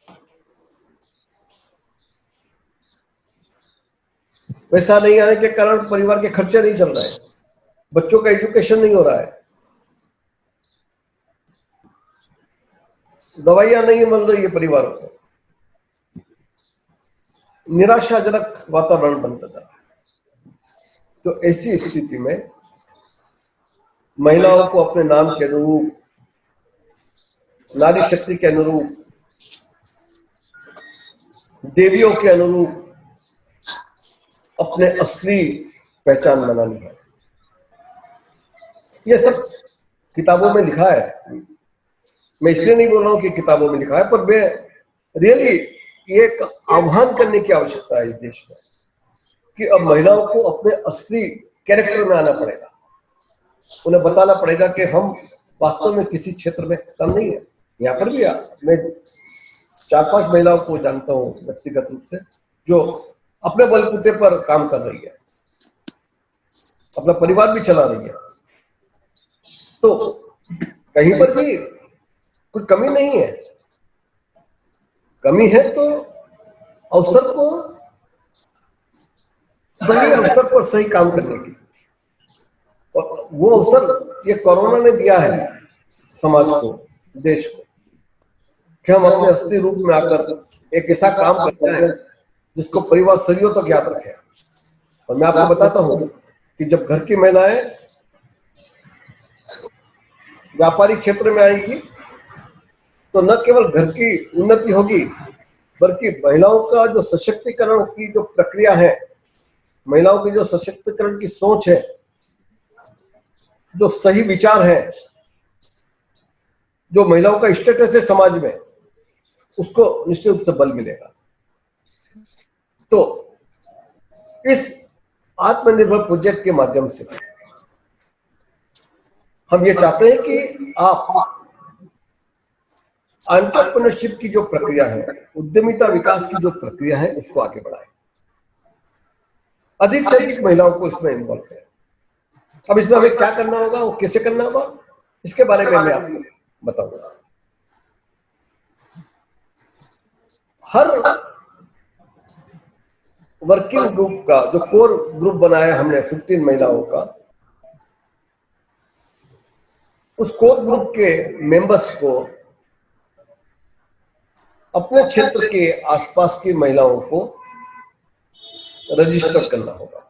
पैसा नहीं आने के कारण परिवार के खर्चे नहीं चल रहे हैं, बच्चों का एजुकेशन नहीं हो रहा है, दवाइयां नहीं मिल रही है परिवारों को, निराशाजनक वातावरण बनता जा रहा है। तो ऐसी स्थिति में महिलाओं को अपने नाम के अनुरूप, नारी शक्ति के अनुरूप, देवियों के अनुरूप अपने असली पहचान बनानी है। ये सब किताबों में लिखा है, मैं इसलिए नहीं बोल रहा हूं कि किताबों में लिखा है, पर मैं रियली ये एक आह्वान करने की आवश्यकता है इस देश में कि अब महिलाओं को अपने असली कैरेक्टर में आना पड़ेगा। उन्हें बताना पड़ेगा कि हम वास्तव में किसी क्षेत्र में कम नहीं है। यहाँ पर भी मैं 4-5 महिलाओं को जानता हूँ व्यक्तिगत रूप से जो अपने बलबूते पर काम कर रही है, अपना परिवार भी चला रही है। तो कहीं पर भी कोई कमी नहीं है। कमी है तो अवसर को, सही अवसर पर सही काम करने की, और वो अवसर ये कोरोना ने दिया है समाज को, देश को, कि हम अपने असली रूप में आकर एक ऐसा काम करते हैं जिसको परिवार सदियों तक याद रखे। और मैं आपको बताता हूं कि जब घर की महिलाएं व्यापारिक क्षेत्र में आएंगी तो न केवल घर की उन्नति होगी बल्कि महिलाओं का जो सशक्तिकरण की जो प्रक्रिया है, महिलाओं की जो सशक्तिकरण की सोच है, जो सही विचार है, जो महिलाओं का स्टेटस है समाज में, उसको निश्चित रूप से बल मिलेगा। तो इस आत्मनिर्भर प्रोजेक्ट के माध्यम से हम ये चाहते हैं कि आप एंटरप्रेन्योरशिप की जो प्रक्रिया है, उद्यमिता विकास की जो प्रक्रिया है, उसको आगे बढ़ाएं, अधिक से अधिक महिलाओं को इसमें इन्वॉल्व करें। अब इसमें हमें क्या करना होगा, वो कैसे करना होगा, इसके बारे में मैं आपको बताऊंगा। हर वर्किंग ग्रुप का जो कोर ग्रुप बनाया हमने 15 महिलाओं का, उस कोर ग्रुप के मेंबर्स को अपने क्षेत्र के आसपास की महिलाओं को रजिस्टर करना होगा।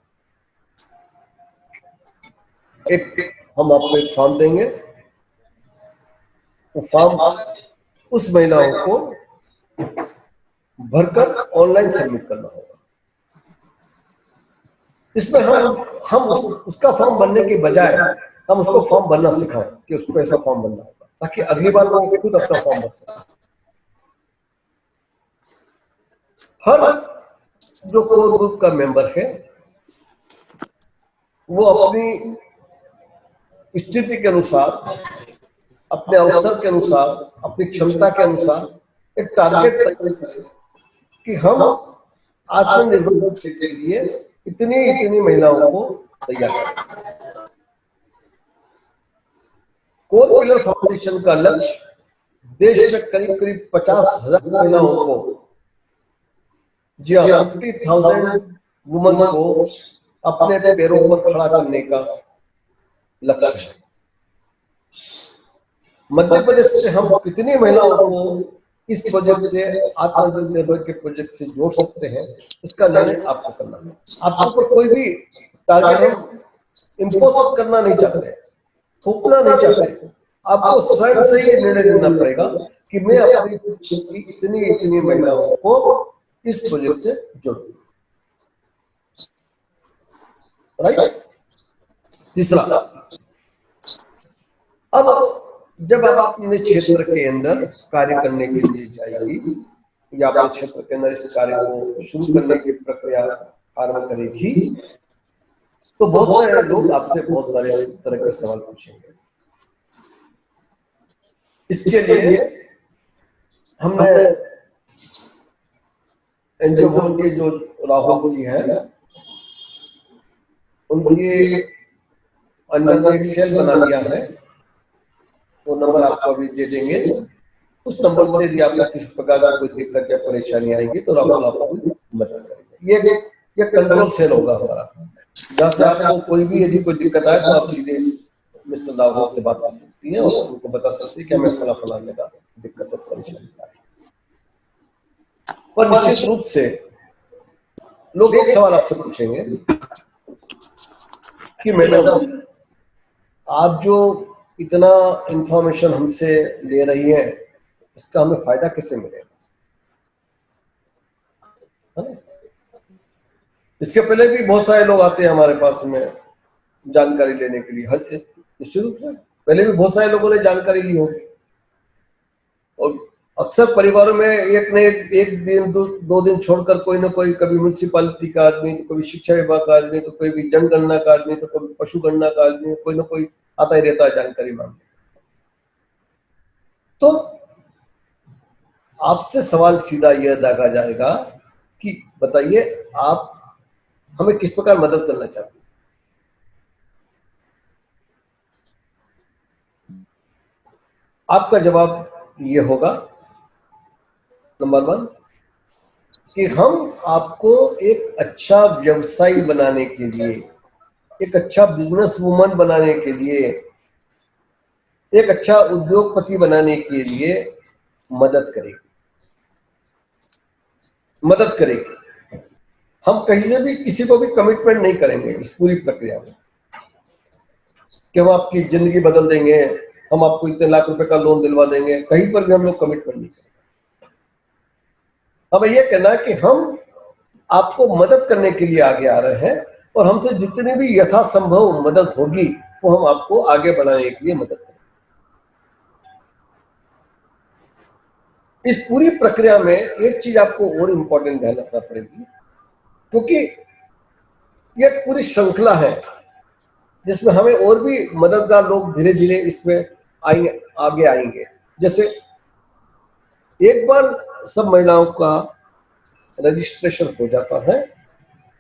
हम आपको एक फॉर्म देंगे, वो फॉर्म उस महिलाओं को भरकर ऑनलाइन सबमिट करना होगा। इसमें हम उसका फॉर्म भरने के बजाय हम उसको फॉर्म भरना सिखाएं कि उसको ऐसा फॉर्म भरना होगा, ताकि अगली बार वो खुद अपना फॉर्म भर सके। हर जो कोर ग्रुप का मेंबर है वो अपनी स्थिति के अनुसार, अपने अवसर के अनुसार, अपनी क्षमता के अनुसार एक टारगेट तय करें कि हम आत्मनिर्भर के लिए इतनी महिलाओं को तैयार करें। कोर पिलर फाउंडेशन का लक्ष्य देश में करीब करीब 50,000 महिलाओं को, जी हाँ, 50,000 वुमन को अपने पैरों पर खड़ा करने का लक्ष्य है। मध्य प्रदेश से हम कितनी महिलाओं को इस प्रोजेक्ट से, आत्मनिर्भर के प्रोजेक्ट से जोड़ सकते हैं, इसका निर्णय आपको करना है। आपके ऊपर कोई भी टारगेट हम इम्पोज करना नहीं चाहते, थोपना नहीं चाहते। आपको स्वयं से ये निर्णय लेना पड़ेगा कि मैं अपनी इतनी महिलाओं को इस प्रोजेक्ट से जोड़ूं। राइट। तीसरा, अब जब आप अपने क्षेत्र के अंदर कार्य करने के लिए जाएगी या अपने क्षेत्र के अंदर इस कार्य को शुरू करने की प्रक्रिया आरंभ करेगी, तो बहुत सारे लोग आपसे बहुत सारे तरह के सवाल पूछेंगे। इसके लिए हमने एनजीओ भवन के जो राहुल जी हैं, उनके अंडर में एक सेल बना दिया है। वो नंबर आपको अभी दे देंगे। उस नंबर से यदि आपको किसी प्रकार की कोई दिक्कत या परेशानी आएगी तो राहुल आपको मदद करेंगे। ये कंट्रोल सेल होगा हमारा, जहाँ से आपको कोई भी यदि कोई दिक्कत आए तो आप सीधे मिस्टर राहुल से बात कर सकती हैं और उनको बता सकती है कि हमें फला जगह दिक्कत और परेशानी आ रही है। पर निश्चित रूप से लोग एक सवाल आपसे पूछेंगे कि मैडम, आप जो इतना इंफॉर्मेशन हमसे ले रही है, इसका हमें फायदा कैसे मिलेगा? इसके पहले भी बहुत सारे लोग आते हैं हमारे पास में जानकारी लेने के लिए। निश्चित रूप से पहले भी बहुत सारे लोगों ने जानकारी ली होगी, और अक्सर परिवारों में एक दिन दो दिन छोड़कर कोई ना कोई, कभी म्युनिसिपालिटी का आदमी, तो कभी शिक्षा विभाग का आदमी, तो कोई भी जनगणना का आदमी, तो कभी पशुगणना का आदमी, कोई ना कोई आता ही रहता है जानकारी मांगने। तो आपसे सवाल सीधा यह दागा जाएगा कि बताइए, आप हमें किस प्रकार मदद करना चाहते हैं? आपका जवाब ये होगा, नंबर 1, कि हम आपको एक अच्छा व्यवसायी बनाने के लिए, एक अच्छा बिजनेस वुमन बनाने के लिए, एक अच्छा उद्योगपति बनाने के लिए मदद करेगी। हम कहीं से भी किसी को भी कमिटमेंट नहीं करेंगे इस पूरी प्रक्रिया में कि हम आपकी जिंदगी बदल देंगे, हम आपको इतने लाख रुपए का लोन दिलवा देंगे। कहीं पर भी हम लोग कमिटमेंट नहीं करेंगे। हमें यह कहना है कि हम आपको मदद करने के लिए आगे आ रहे हैं, और हमसे जितनी भी यथासंभव मदद होगी वो हम आपको आगे बढ़ाने के लिए मदद करेंगे। इस पूरी प्रक्रिया में एक चीज आपको और इम्पोर्टेंट ध्यान रखना पड़ेगी, क्योंकि यह पूरी श्रृंखला है जिसमें हमें और भी मददगार लोग धीरे धीरे इसमें आगे आएंगे। जैसे एक बार सब महिलाओं का रजिस्ट्रेशन हो जाता है,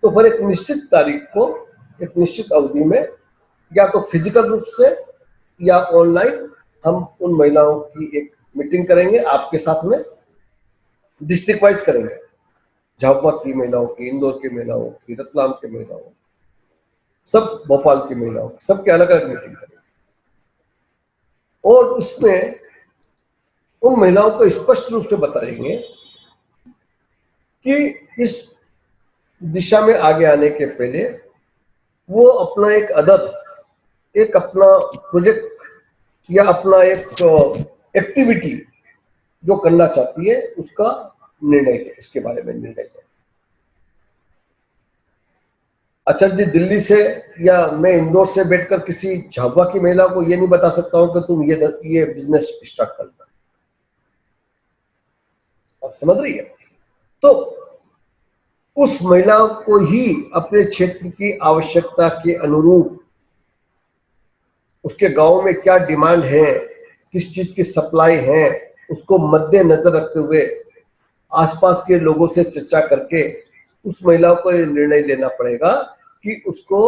तो फिर एक निश्चित तारीख को, एक निश्चित अवधि में, या तो फिजिकल रूप से या ऑनलाइन, हम उन महिलाओं की एक मीटिंग करेंगे आपके साथ में, डिस्ट्रिक्ट वाइज करेंगे। झाबुआ की महिलाओं की, इंदौर की महिलाओं की, रतलाम की महिलाओं, सब भोपाल की महिलाओं, सबके अलग अलग मीटिंग करेंगे। और उसमें उन महिलाओं को स्पष्ट रूप से बताएंगे कि इस दिशा में आगे आने के पहले वो अपना एक अदद, एक अपना प्रोजेक्ट या अपना एक एक्टिविटी जो करना चाहती है उसका निर्णय ले, इसके बारे में निर्णय ले। अचल जी दिल्ली से या मैं इंदौर से बैठकर किसी झाबुआ की महिला को ये नहीं बता सकता हूं कि तुम ये बिजनेस स्टार्ट करना। आप समझ रही है? तो उस महिला को ही अपने क्षेत्र की आवश्यकता के अनुरूप उसके गांव में क्या डिमांड है, किस चीज की सप्लाई है, उसको मद्देनजर रखते हुए आसपास के लोगों से चर्चा करके उस महिला को ये निर्णय लेना पड़ेगा कि उसको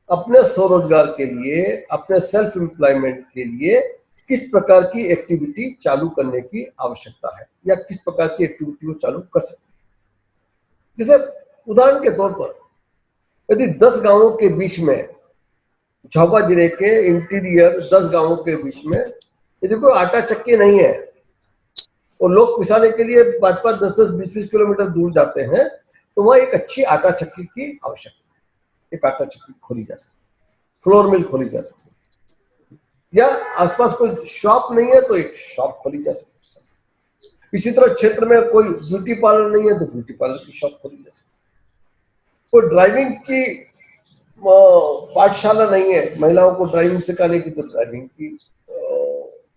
अपने स्वरोजगार के लिए, अपने सेल्फ एम्प्लॉयमेंट के लिए किस प्रकार की एक्टिविटी चालू करने की आवश्यकता है या किस प्रकार की एक्टिविटी वो चालू कर सकते हैं। जैसे उदाहरण के तौर पर यदि 10 गांवों के बीच में, झाबुआ जिले के इंटीरियर 10 गांवों के बीच में यदि कोई आटा चक्की नहीं है और लोग पिसाने के लिए 5-5, 10-10, 20-20 किलोमीटर दूर जाते हैं, तो वह एक अच्छी आटा चक्की की आवश्यकता है। एक आटा चक्की खोली जा सकती, फ्लोर मिल खोली जा सकती, या आसपास कोई शॉप नहीं है तो एक शॉप खोली जा सकती है। इसी तरह क्षेत्र में कोई ब्यूटी पार्लर नहीं है तो ब्यूटी पार्लर की शॉप खोली जा सकती है। कोई ड्राइविंग की पाठशाला नहीं है, महिलाओं को ड्राइविंग सिखाने की, तो ड्राइविंग की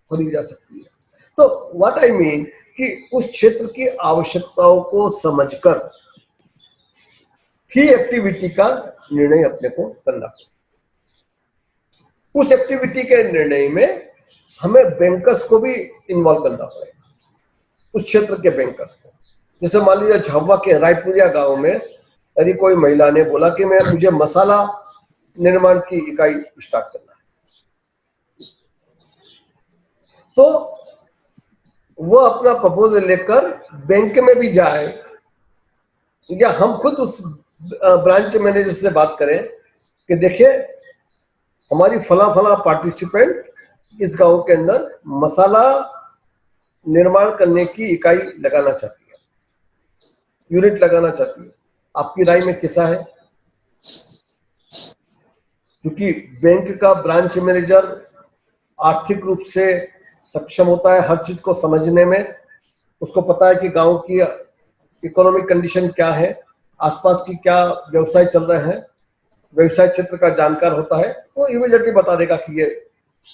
खोली जा सकती है। तो व्हाट आई मीन कि उस क्षेत्र की आवश्यकताओं को समझकर ही एक्टिविटी का निर्णय अपने को करना पड़ेगा। उस एक्टिविटी के निर्णय में हमें बैंकर्स को भी इन्वॉल्व करना पड़ेगा, उस क्षेत्र के बैंकर्स को। जैसे मान लीजिए झाबुआ के रायपुरिया गांव में यदि कोई महिला ने बोला कि मुझे मसाला निर्माण की इकाई स्टार्ट करना है, तो वो अपना प्रपोजल लेकर बैंक में भी जाए या हम खुद उस ब्रांच मैनेजर से बात करें कि देखिए हमारी फला फला पार्टिसिपेंट इस गांव के अंदर मसाला निर्माण करने की इकाई लगाना चाहती है, यूनिट लगाना चाहती है, आपकी राय में कैसा है? क्योंकि बैंक का ब्रांच मैनेजर आर्थिक रूप से सक्षम होता है हर चीज को समझने में, उसको पता है कि गांव की इकोनॉमिक कंडीशन क्या है, आसपास की क्या व्यवसाय चल रहे हैं, व्यवसाय क्षेत्र का जानकार होता है, वो इमीडिएटली बता देगा कि ये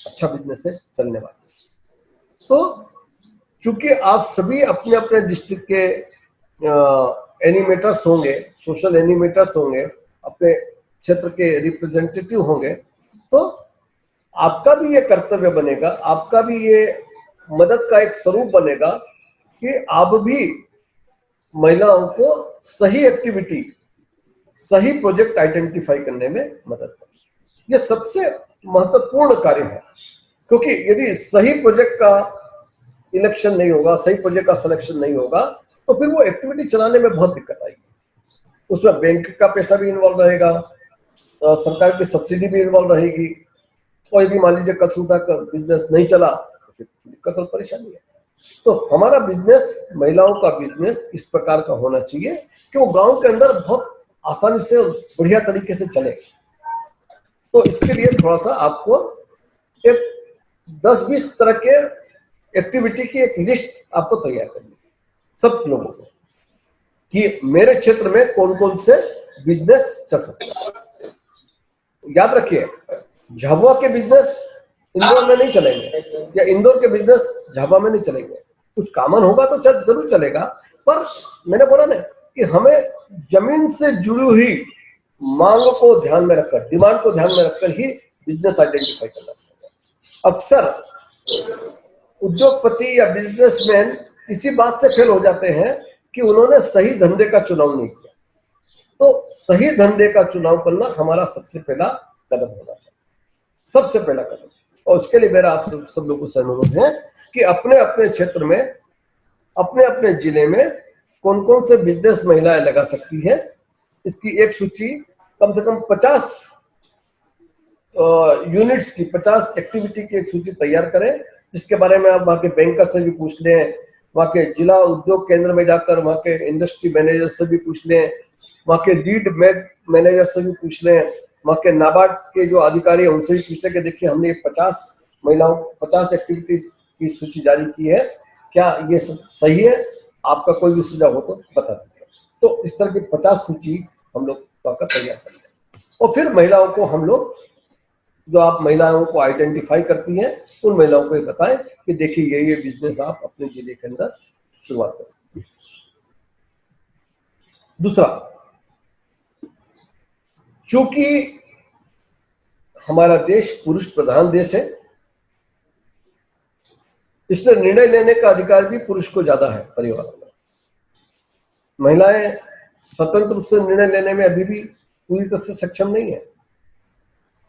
अच्छा बिजनेस है, चलने वाला। तो चूंकि आप सभी अपने अपने डिस्ट्रिक्ट के एनिमेटर्स होंगे, सोशल एनिमेटर्स होंगे, अपने क्षेत्र के रिप्रेजेंटेटिव होंगे, तो आपका भी ये कर्तव्य बनेगा, आपका भी ये मदद का एक स्वरूप बनेगा कि आप भी महिलाओं को सही एक्टिविटी, सही प्रोजेक्ट आइडेंटिफाई करने में मदद करें। ये सबसे महत्वपूर्ण कार्य है, क्योंकि यदि सही प्रोजेक्ट का इलेक्शन नहीं होगा, सही प्रोजेक्ट का सिलेक्शन नहीं होगा, तो फिर वो एक्टिविटी चलाने में बहुत दिक्कत आएगी। उसमें बैंक का पैसा भी इन्वॉल्व रहेगा, सरकार की सब्सिडी भी इन्वॉल्व रहेगी, और यदि मान लीजिए कल सुबह का बिजनेस नहीं चला तो फिर दिक्कत और परेशानी है। तो हमारा बिजनेस, महिलाओं का बिजनेस इस प्रकार का होना चाहिए कि वो गांव के अंदर बहुत आसानी से और बढ़िया तरीके से चले। तो इसके लिए थोड़ा सा आपको एक 10-20 तरह के एक्टिविटी की एक लिस्ट आपको तैयार करनी है सब लोगों को, कि मेरे क्षेत्र में कौन कौन से बिजनेस चल सकते हैं। याद रखिए, झाबुआ के बिजनेस इंदौर में नहीं चलेंगे या इंदौर के बिजनेस झाबुआ में नहीं चलेंगे। कुछ कॉमन होगा तो जरूर चलेगा, पर मैंने बोला ना कि हमें जमीन से जुड़ी हुई मांग को ध्यान में रखकर, डिमांड को ध्यान में रखकर ही बिजनेस आइडेंटिफाई करना पड़ेगा। अक्सर उद्योगपति या बिजनेसमैन इसी बात से फेल हो जाते हैं कि उन्होंने सही धंधे का चुनाव नहीं किया। तो सही धंधे का चुनाव करना हमारा सबसे पहला कदम होना चाहिए, सबसे पहला कदम। और उसके लिए मेरा आप सब लोगों से अनुरोध है कि अपने अपने क्षेत्र में, अपने अपने जिले में कौन कौन से बिजनेस महिलाएं लगा सकती है, इसकी एक सूची कम से कम 50 यूनिट्स की, 50 एक्टिविटी की एक सूची तैयार करें, जिसके बारे में आप वहाँ के बैंकर से भी पूछ लें, वहाँ के जिला उद्योग केंद्र में जाकर वहाँ के इंडस्ट्री मैनेजर से भी पूछ लें, वहाँ के लीड मैनेजर से भी पूछ लें, वहाँ के नाबार्ड के जो अधिकारी हैं उनसे भी पूछ लें कि देखिए हमने 50 महिलाओं 50 एक्टिविटीज की सूची जारी की है, क्या ये सब सही है, आपका कोई भी सुझाव हो तो बता दीजिए। तो इस तरह की 50 सूची हम लोग तैयार कर लें और फिर महिलाओं को हम लोग, जो आप महिलाओं को आइडेंटिफाई करती हैं, उन महिलाओं को ये बताएं कि देखिए ये बिजनेस आप अपने जिले के अंदर शुरुआत कर सकते हैं। दूसरा, चूंकि हमारा देश पुरुष प्रधान देश है, इसलिए निर्णय लेने का अधिकार भी पुरुष को ज्यादा है परिवार में। महिलाएं स्वतंत्र रूप से निर्णय लेने में अभी भी पूरी तरह से सक्षम नहीं है।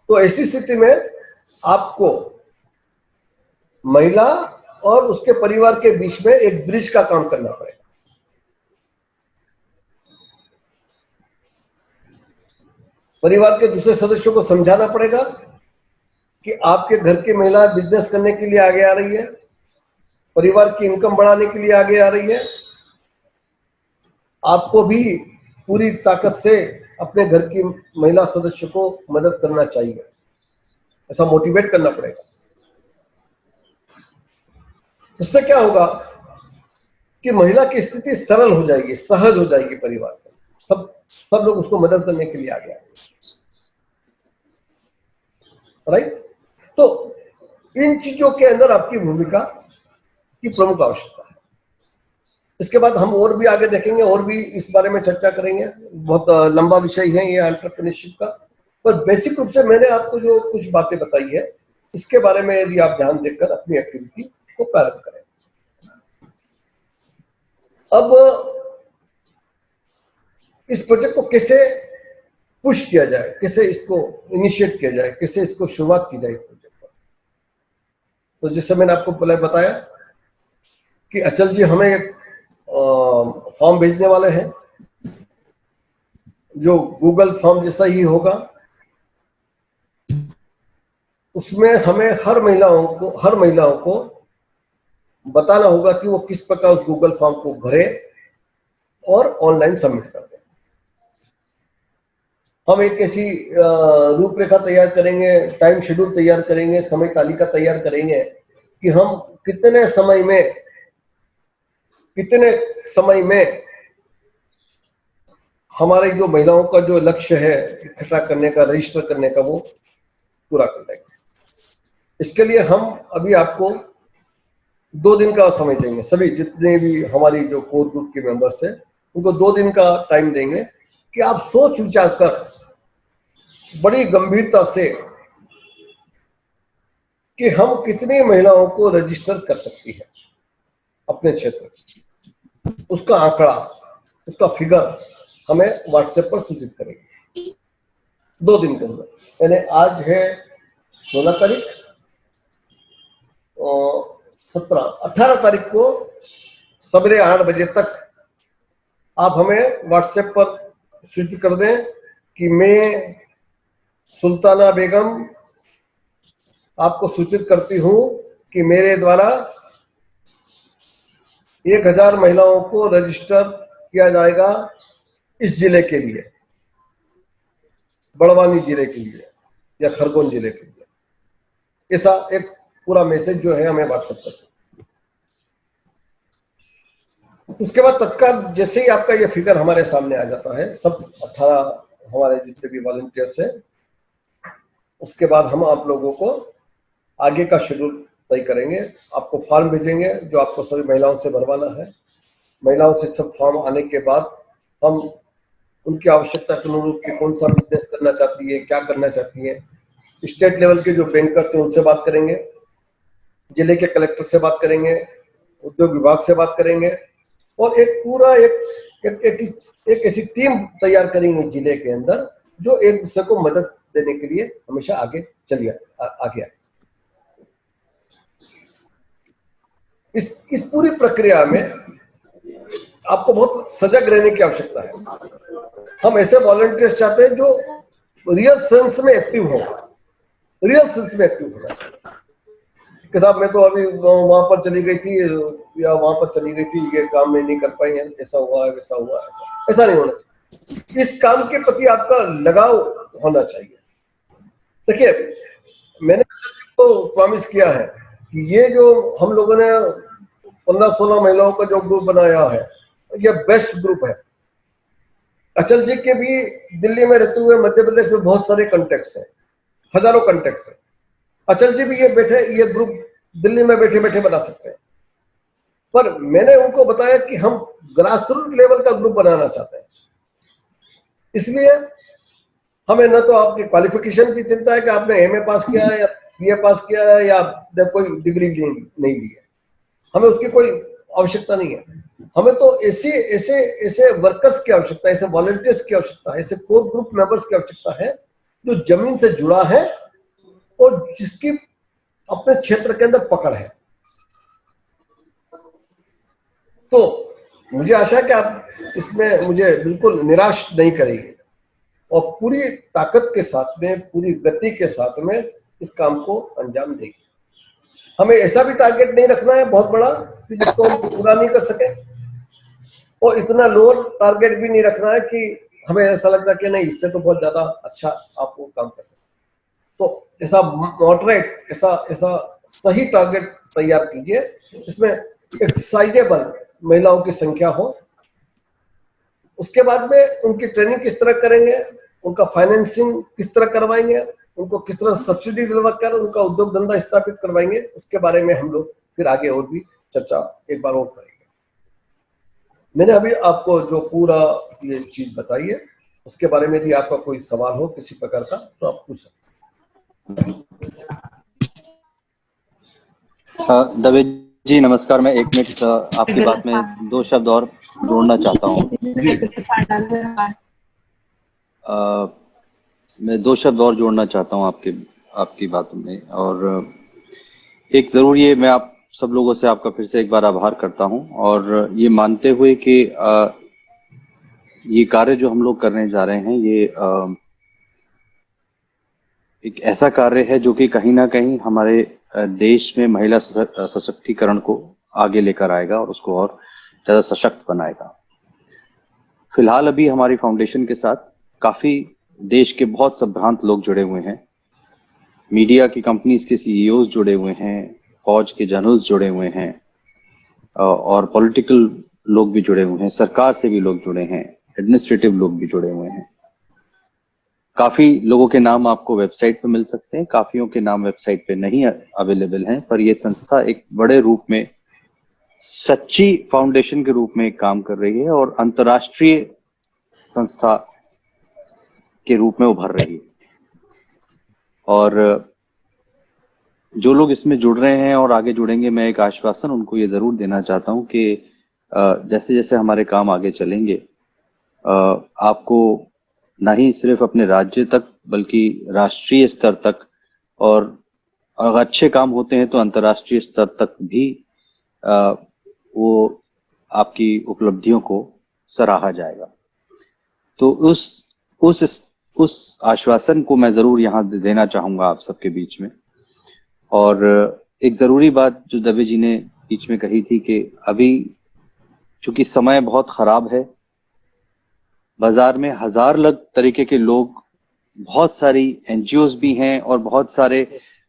तो ऐसी स्थिति में आपको महिला और उसके परिवार के बीच में एक ब्रिज का काम करना पड़ेगा। परिवार के दूसरे सदस्यों को समझाना पड़ेगा कि आपके घर की महिला बिजनेस करने के लिए आगे आ रही है, परिवार की इनकम बढ़ाने के लिए आगे आ रही है, आपको भी पूरी ताकत से अपने घर की महिला सदस्य को मदद करना चाहिए, ऐसा मोटिवेट करना पड़ेगा। इससे क्या होगा कि महिला की स्थिति सरल हो जाएगी, सहज हो जाएगी, परिवार में सब लोग उसको मदद करने के लिए आगे आएंगे। राइट? तो इन चीजों के अंदर आपकी भूमिका की प्रमुख आवश्यकता है। इसके बाद हम और भी आगे देखेंगे, और भी इस बारे में चर्चा करेंगे, बहुत लंबा विषय है ये एंटरप्रेन्योरशिप का, पर बेसिक रूप से मैंने आपको जो कुछ बातें बताई है, इसके बारे में यदि आप ध्यान देकर अपनी एक्टिविटी को प्रारंभ करें। अब इस प्रोजेक्ट को कैसे पुश किया जाए, कैसे इसको इनिशिएट किया जाए, कैसे इसको शुरुआत की जाए प्रोजेक्ट पर। तो जैसे मैंने आपको पहले बताया कि अचल जी हमें एक फॉर्म भेजने वाले हैं, जो गूगल फॉर्म जैसा ही होगा। उसमें हमें हर महिलाओं को बताना होगा कि वो किस प्रकार उस गूगल फॉर्म को भरे और ऑनलाइन सबमिट कर दें। हम एक ऐसी रूपरेखा तैयार करेंगे, टाइम शेड्यूल तैयार करेंगे, समय तालिका तैयार करेंगे कि हम कितने समय में हमारे जो महिलाओं का जो लक्ष्य है इकट्ठा करने का, रजिस्टर करने का, वो पूरा कर लेंगे। इसके लिए हम अभी आपको 2 दिन का समय देंगे। सभी जितने भी हमारी जो कोर ग्रुप के मेंबर्स हैं उनको 2 दिन का टाइम देंगे कि आप सोच विचार कर बड़ी गंभीरता से कि हम कितनी महिलाओं को रजिस्टर कर सकती है अपने क्षेत्र में, उसका आंकड़ा, उसका फिगर हमें व्हाट्सएप पर सूचित करेंगे 2 दिन के अंदर। यानी आज है 16 तारीख और 18 तारीख को सवेरे 8 बजे तक आप हमें व्हाट्सएप पर सूचित कर दें कि मैं सुल्ताना बेगम आपको सूचित करती हूं कि मेरे द्वारा 1000 महिलाओं को रजिस्टर किया जाएगा इस जिले के लिए, बड़वानी जिले के लिए या खरगोन जिले के लिए। ऐसा एक पूरा मैसेज जो है हमें व्हाट्सएप कर दें। उसके बाद तत्काल जैसे ही आपका ये फिगर हमारे सामने आ जाता है, सब 18 हमारे जितने भी वॉलंटियर्स हैं, उसके बाद हम आप लोगों को आगे का शेड्यूल तय करेंगे। आपको फॉर्म भेजेंगे जो आपको सभी महिलाओं से भरवाना है। महिलाओं से सब फॉर्म आने के बाद हम उनकी आवश्यकता के अनुरूप कि कौन सा बिजनेस करना चाहती है, क्या करना चाहती है, स्टेट लेवल के जो बैंकर्स हैं उनसे बात करेंगे, जिले के कलेक्टर से बात करेंगे, उद्योग विभाग से बात करेंगे और एक पूरा एक ऐसी टीम तैयार करेंगे जिले के अंदर जो एक दूसरे को मदद देने के लिए हमेशा आगे आए। इस पूरी प्रक्रिया में आपको बहुत सजग रहने की आवश्यकता है। हम ऐसे वॉलंटियर्स चाहते हैं जो रियल सेंस में एक्टिव हो, रियल सेंस में एक्टिव होना चाहिए कि साहब मैं तो अभी वहां पर चली गई थी या वहां पर चली गई थी, ये काम मैं नहीं कर पाई है, ऐसा हुआ वैसा हुआ, ऐसा नहीं होना चाहिए। इस काम के प्रति आपका लगाव होना चाहिए। देखिए, मैंने तो प्रॉमिस किया है कि ये जो हम लोगों ने 15-16 महिलाओं का जो ग्रुप बनाया है, ये बेस्ट ग्रुप है। अचल जी के भी दिल्ली में रहते हुए मध्य प्रदेश में बहुत सारे कॉन्टेक्ट्स हैं, हजारों कॉन्टेक्ट्स हैं। अचल जी भी ये ग्रुप दिल्ली में बैठे बैठे बना सकते हैं, पर मैंने उनको बताया कि हम ग्रास रूट लेवल का ग्रुप बनाना चाहते हैं। इसलिए हमें न तो आपकी क्वालिफिकेशन की चिंता है कि आपने एमए पास किया है या बीए पास किया है या कोई डिग्री नहीं ली है, हमें उसकी कोई आवश्यकता नहीं है। हमें तो ऐसे ऐसे ऐसे वर्कर्स की आवश्यकता है, ऐसे वॉलंटियर्स की आवश्यकता है, ऐसे कोर ग्रुप मेंबर्स की आवश्यकता है जो जमीन से जुड़ा है और जिसकी अपने क्षेत्र के अंदर पकड़ है। तो मुझे आशा है कि आप इसमें मुझे बिल्कुल निराश नहीं करेंगे और पूरी ताकत के साथ में, पूरी गति के साथ में इस काम को अंजाम देंगे। हमें ऐसा भी टारगेट नहीं रखना है बहुत बड़ा कि जिसको हम पूरा नहीं कर सके, और इतना लोअर टारगेट भी नहीं रखना है कि हमें ऐसा लगता है कि नहीं, इससे तो बहुत ज्यादा अच्छा आप वो काम कर सकते। तो ऐसा मॉडरेट, ऐसा सही टारगेट तैयार कीजिए जिसमें एक साइजेबल महिलाओं की संख्या हो। उसके बाद में उनकी ट्रेनिंग किस तरह करेंगे, उनका फाइनेंसिंग किस तरह करवाएंगे, उनको किस तरह सब्सिडी दिलवा कर उनका उद्योग धंधा स्थापित करवाएंगे, उसके बारे में हम लोग फिर आगे और भी चर्चा एक बार और करेंगे। मैंने अभी आपको जो पूरा ये चीज बताई है, उसके बारे में यदि आपका कोई सवाल हो किसी प्रकार का तो आप पूछ सकते हैं। दवे जी नमस्कार, मैं 1 मिनट आपकी बात में 2 शब्द और जोड़ना चाहता हूँ। मैं 2 शब्द और जोड़ना चाहता हूँ आपकी बातों में। और एक जरूर ये मैं आप सब लोगों से आपका फिर से एक बार आभार करता हूँ, और ये मानते हुए कि ये कार्य जो हम लोग करने जा रहे हैं, ये एक ऐसा कार्य है जो कि कहीं ना कहीं हमारे देश में महिला सशक्तिकरण को आगे लेकर आएगा और उसको और ज्यादा सशक्त बनाएगा। फिलहाल अभी हमारी फाउंडेशन के साथ काफी देश के बहुत संभ्रांत लोग जुड़े हुए हैं, मीडिया की कंपनीज के सीईओज जुड़े हुए हैं, फौज के जनरल्स जुड़े हुए हैं, और पॉलिटिकल लोग भी जुड़े हुए हैं, सरकार से भी लोग जुड़े हैं, एडमिनिस्ट्रेटिव लोग भी जुड़े हुए हैं। काफी लोगों के नाम आपको वेबसाइट पे मिल सकते हैं, काफियों के नाम वेबसाइट पे नहीं अवेलेबल हैं, पर ये संस्था एक बड़े रूप में सच्ची फाउंडेशन के रूप में काम कर रही है और अंतर्राष्ट्रीय संस्था के रूप में उभर रही है। और जो लोग इसमें जुड़ रहे हैं और आगे जुड़ेंगे, मैं एक आश्वासन उनको ये जरूर देना चाहता हूँ कि जैसे जैसे हमारे काम आगे चलेंगे, आपको ना ही सिर्फ अपने राज्य तक बल्कि राष्ट्रीय स्तर तक, और अगर अच्छे काम होते हैं तो अंतर्राष्ट्रीय स्तर तक भी वो आपकी उपलब्धियों को सराहा जाएगा। तो उस आश्वासन को मैं जरूर यहाँ देना चाहूंगा आप सबके बीच में। और एक जरूरी बात जो दवे जी ने बीच में कही थी कि अभी चूंकि समय बहुत खराब है, बाजार में हजार अलग तरीके के लोग, बहुत सारी एनजीओज भी हैं और बहुत सारे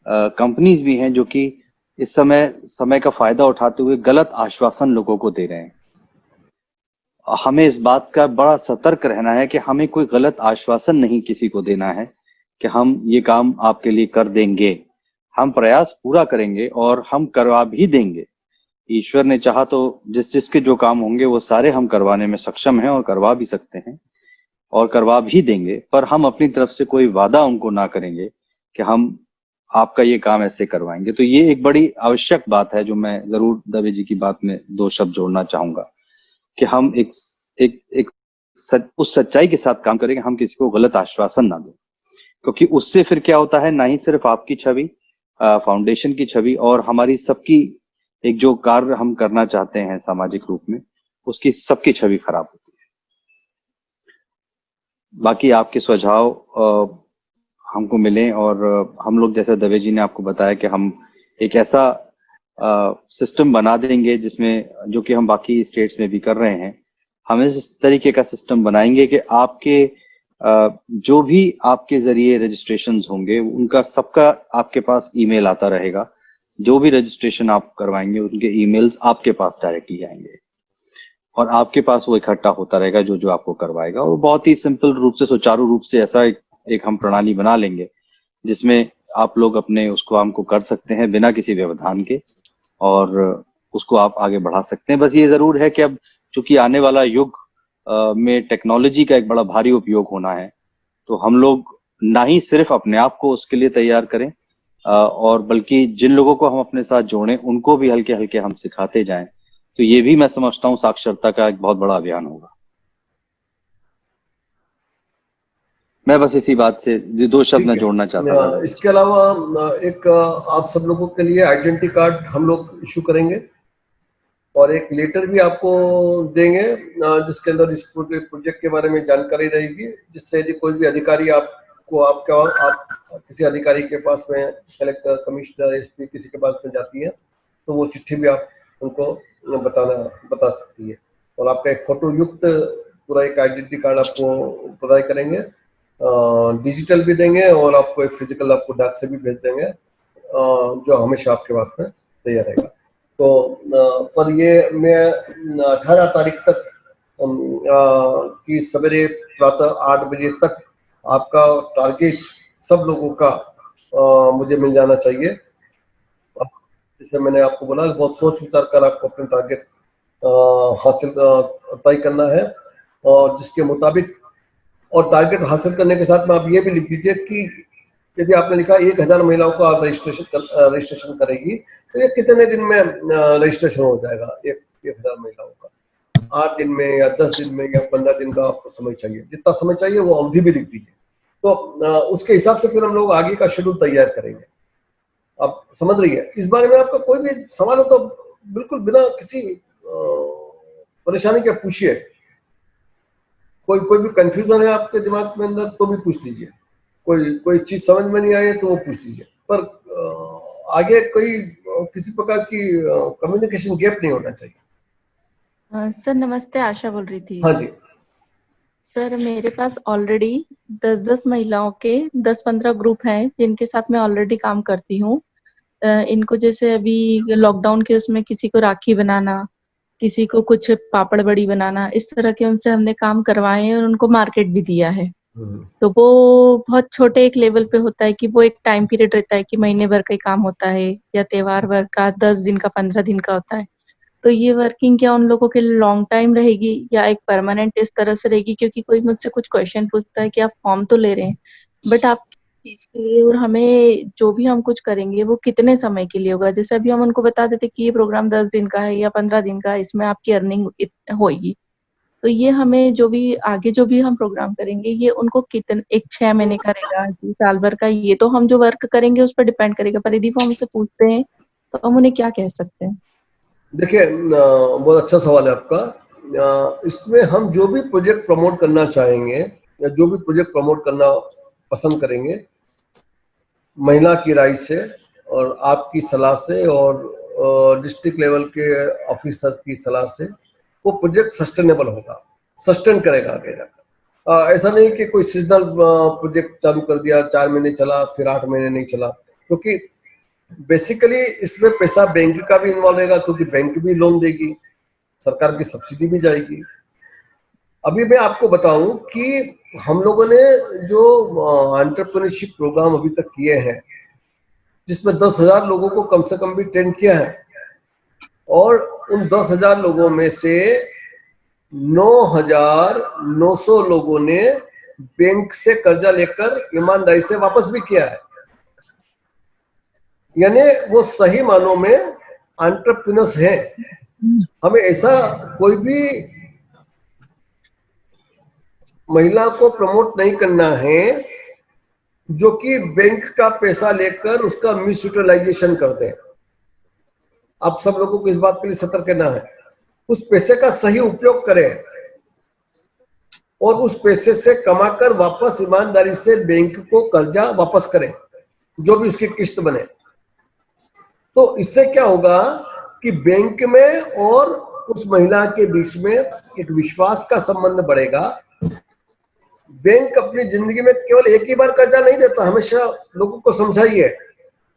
कंपनीज भी हैं जो कि इस समय का फायदा उठाते हुए गलत आश्वासन लोगों को दे रहे हैं। हमें इस बात का बड़ा सतर्क रहना है कि हमें कोई गलत आश्वासन नहीं किसी को देना है कि हम ये काम आपके लिए कर देंगे। हम प्रयास पूरा करेंगे और हम करवा भी देंगे। ईश्वर ने चाहा तो जिसके जो काम होंगे वो सारे हम करवाने में सक्षम हैं और करवा भी सकते हैं और करवा भी देंगे, पर हम अपनी तरफ से कोई वादा उनको ना करेंगे कि हम आपका ये काम ऐसे करवाएंगे। तो ये एक बड़ी आवश्यक बात है जो मैं जरूर दवे जी की बात में 2 शब्द जोड़ना चाहूंगा कि हम उस सच्चाई के साथ काम करेंगे, हम किसी को गलत आश्वासन ना दें, क्योंकि उससे फिर क्या होता है, ना ही सिर्फ आपकी छवि, फाउंडेशन की छवि और हमारी सबकी एक जो कार्य हम करना चाहते हैं सामाजिक रूप में, उसकी सबकी छवि खराब होती है। बाकी आपके सुझाव हमको मिलें और हम लोग, जैसा दवे जी ने आपको बताया कि हम एक ऐसा सिस्टम बना देंगे जिसमें, जो कि हम बाकी स्टेट्स में भी कर रहे हैं, हम इस तरीके का सिस्टम बनाएंगे कि आपके जो भी आपके जरिए रजिस्ट्रेशंस होंगे उनका सबका आपके पास ईमेल आता रहेगा। जो भी रजिस्ट्रेशन आप करवाएंगे उनके ईमेल्स आपके पास डायरेक्टली आएंगे और आपके पास वो इकट्ठा होता रहेगा जो जो आपको करवाएगा। और बहुत ही सिंपल रूप से, सुचारू रूप से ऐसा एक हम प्रणाली बना लेंगे जिसमें आप लोग अपने उस काम को कर सकते हैं बिना किसी व्यवधान के, और उसको आप आगे बढ़ा सकते हैं। बस ये जरूर है कि अब चूंकि आने वाला युग में टेक्नोलॉजी का एक बड़ा भारी उपयोग होना है, तो हम लोग ना ही सिर्फ अपने आप को उसके लिए तैयार करें, और बल्कि जिन लोगों को हम अपने साथ जोड़ें उनको भी हल्के हल्के हम सिखाते जाएं। तो ये भी मैं समझता हूँ साक्षरता का एक बहुत बड़ा अभियान होगा। मैं बस इसी बात से दो शब्द ठीक मैं है। जोड़ना चाहता था। इसके अलावा एक आप सब लोगों के लिए आइडेंटिटी कार्ड हम लोग इशू करेंगे और एक लेटर भी आपको देंगे जिसके अंदर इस पूरे प्रोजेक्ट के बारे में जानकारी रहेगी, जिससे यदि कोई भी अधिकारी आपको आप किसी अधिकारी के पास में, कलेक्टर, कमिश्नर, एसपी किसी के पास में जाती है तो वो चिट्ठी भी आप उनको बता सकती है। और आपका एक फोटो युक्त पूरा एक आइडेंटिटी कार्ड आपको प्रोवाइड करेंगे, डिजिटल भी देंगे और आपको एक फिजिकल आपको डाक से भी भेज देंगे, जो हमेशा आपके पास में तैयार रहेगा। तो पर ये मैं 18 तारीख तक की सवेरे प्रातः 8 बजे तक आपका टारगेट सब लोगों का मुझे मिल जाना चाहिए। जैसे मैंने आपको बोला, बहुत सोच विचार कर आपको अपने टारगेट हासिल तय करना है, और जिसके मुताबिक, और टारगेट हासिल करने के साथ में आप ये भी लिख दीजिए कि यदि आपने लिखा 1000 महिलाओं को आप रजिस्ट्रेशन करेगी तो ये कितने दिन में रजिस्ट्रेशन हो जाएगा 1000 महिलाओं का? 8 दिन में या 10 दिन में या 15 दिन का आपको समय चाहिए, जितना समय चाहिए वो अवधि भी लिख दीजिए। तो उसके हिसाब से फिर हम लोग आगे का शेड्यूल तैयार करेंगे। आप समझ रही है? इस बारे में आपका कोई भी सवाल हो तो बिल्कुल बिना किसी परेशानी के पूछिए। कोई भी कंफ्यूजन है आपके दिमाग में अंदर तो भी पूछ लीजिए, कोई चीज समझ में नहीं आई तो वो पूछ लीजिए, पर आगे कोई किसी प्रकार की कम्युनिकेशन गैप नहीं होना चाहिए। सर नमस्ते, आशा बोल रही थी। हाँ जी। सर मेरे पास ऑलरेडी 10-10 महिलाओं के 10-15 ग्रुप हैं जिनके साथ मैं ऑलरेडी काम करती हूँ। इनको जैसे अभी लॉकडाउन के उसमें किसी को राखी बनाना, किसी को कुछ पापड़ बड़ी बनाना, इस तरह के उनसे हमने काम करवाए हैं और उनको मार्केट भी दिया है। तो वो बहुत छोटे एक लेवल पे होता है कि वो एक टाइम पीरियड रहता है कि महीने भर का ही काम होता है या त्योहार भर का 10 दिन का 15 दिन का होता है। तो ये वर्किंग क्या उन लोगों के लिए लॉन्ग टाइम रहेगी या एक परमानेंट इस तरह से रहेगी? क्योंकि कोई मुझसे कुछ क्वेश्चन पूछता है कि आप फॉर्म तो ले रहे हैं बट आप चीज के लिए और हमें जो भी हम कुछ करेंगे वो कितने समय के लिए होगा? जैसे अभी हम उनको बता देते कि ये प्रोग्राम 10 दिन का है या 15 दिन का है, इसमें आपकी अर्निंग होगी। तो ये हमें जो भी आगे जो भी हम प्रोग्राम करेंगे ये उनको कितने, एक 6 महीने का रहेगा कि साल भर का, ये तो हम जो वर्क करेंगे उस पर डिपेंड करेगा। पर यदि वो हमसे पूछते हैं तो हम उन्हें क्या कह सकते हैं? देखिए, बहुत अच्छा सवाल है आपका। इसमें हम जो भी प्रोजेक्ट प्रमोट करना चाहेंगे या जो भी प्रोजेक्ट प्रमोट करना पसंद करेंगे, महिला की राय से और आपकी सलाह से और डिस्ट्रिक्ट लेवल के ऑफिसर की सलाह से, वो प्रोजेक्ट सस्टेनेबल होगा, सस्टेन करेगा आगे जाकर। ऐसा नहीं कि कोई सीजनल प्रोजेक्ट चालू कर दिया, 4 महीने चला फिर 8 महीने नहीं चला, क्योंकि बेसिकली इसमें पैसा बैंक का भी इन्वॉल्व रहेगा, क्योंकि बैंक भी लोन देगी, सरकार की सब्सिडी भी जाएगी। अभी मैं आपको बताऊं कि हम लोगों ने जो एंटरप्रेन्योरशिप प्रोग्राम अभी तक किए हैं, जिसमें 10,000 लोगों को कम से कम भी ट्रेन किया है, और उन 10,000 लोगों में से 9,900 लोगों ने बैंक से कर्जा लेकर ईमानदारी से वापस भी किया है। यानी वो सही मानों में एंटरप्रेन्योर्स हैं। हमें ऐसा कोई भी महिला को प्रमोट नहीं करना है जो कि बैंक का पैसा लेकर उसका मिस यूटिलाइजेशन कर दे। आप सब लोगों को इस बात के लिए सतर्क रहना है, उस पैसे का सही उपयोग करें। और उस पैसे से कमाकर वापस ईमानदारी से बैंक को कर्जा वापस करें, जो भी उसकी किस्त बने। तो इससे क्या होगा कि बैंक में और उस महिला के बीच में एक विश्वास का संबंध बढ़ेगा। बैंक अपनी जिंदगी में केवल एक ही बार कर्जा नहीं देता, हमेशा लोगों को समझाइए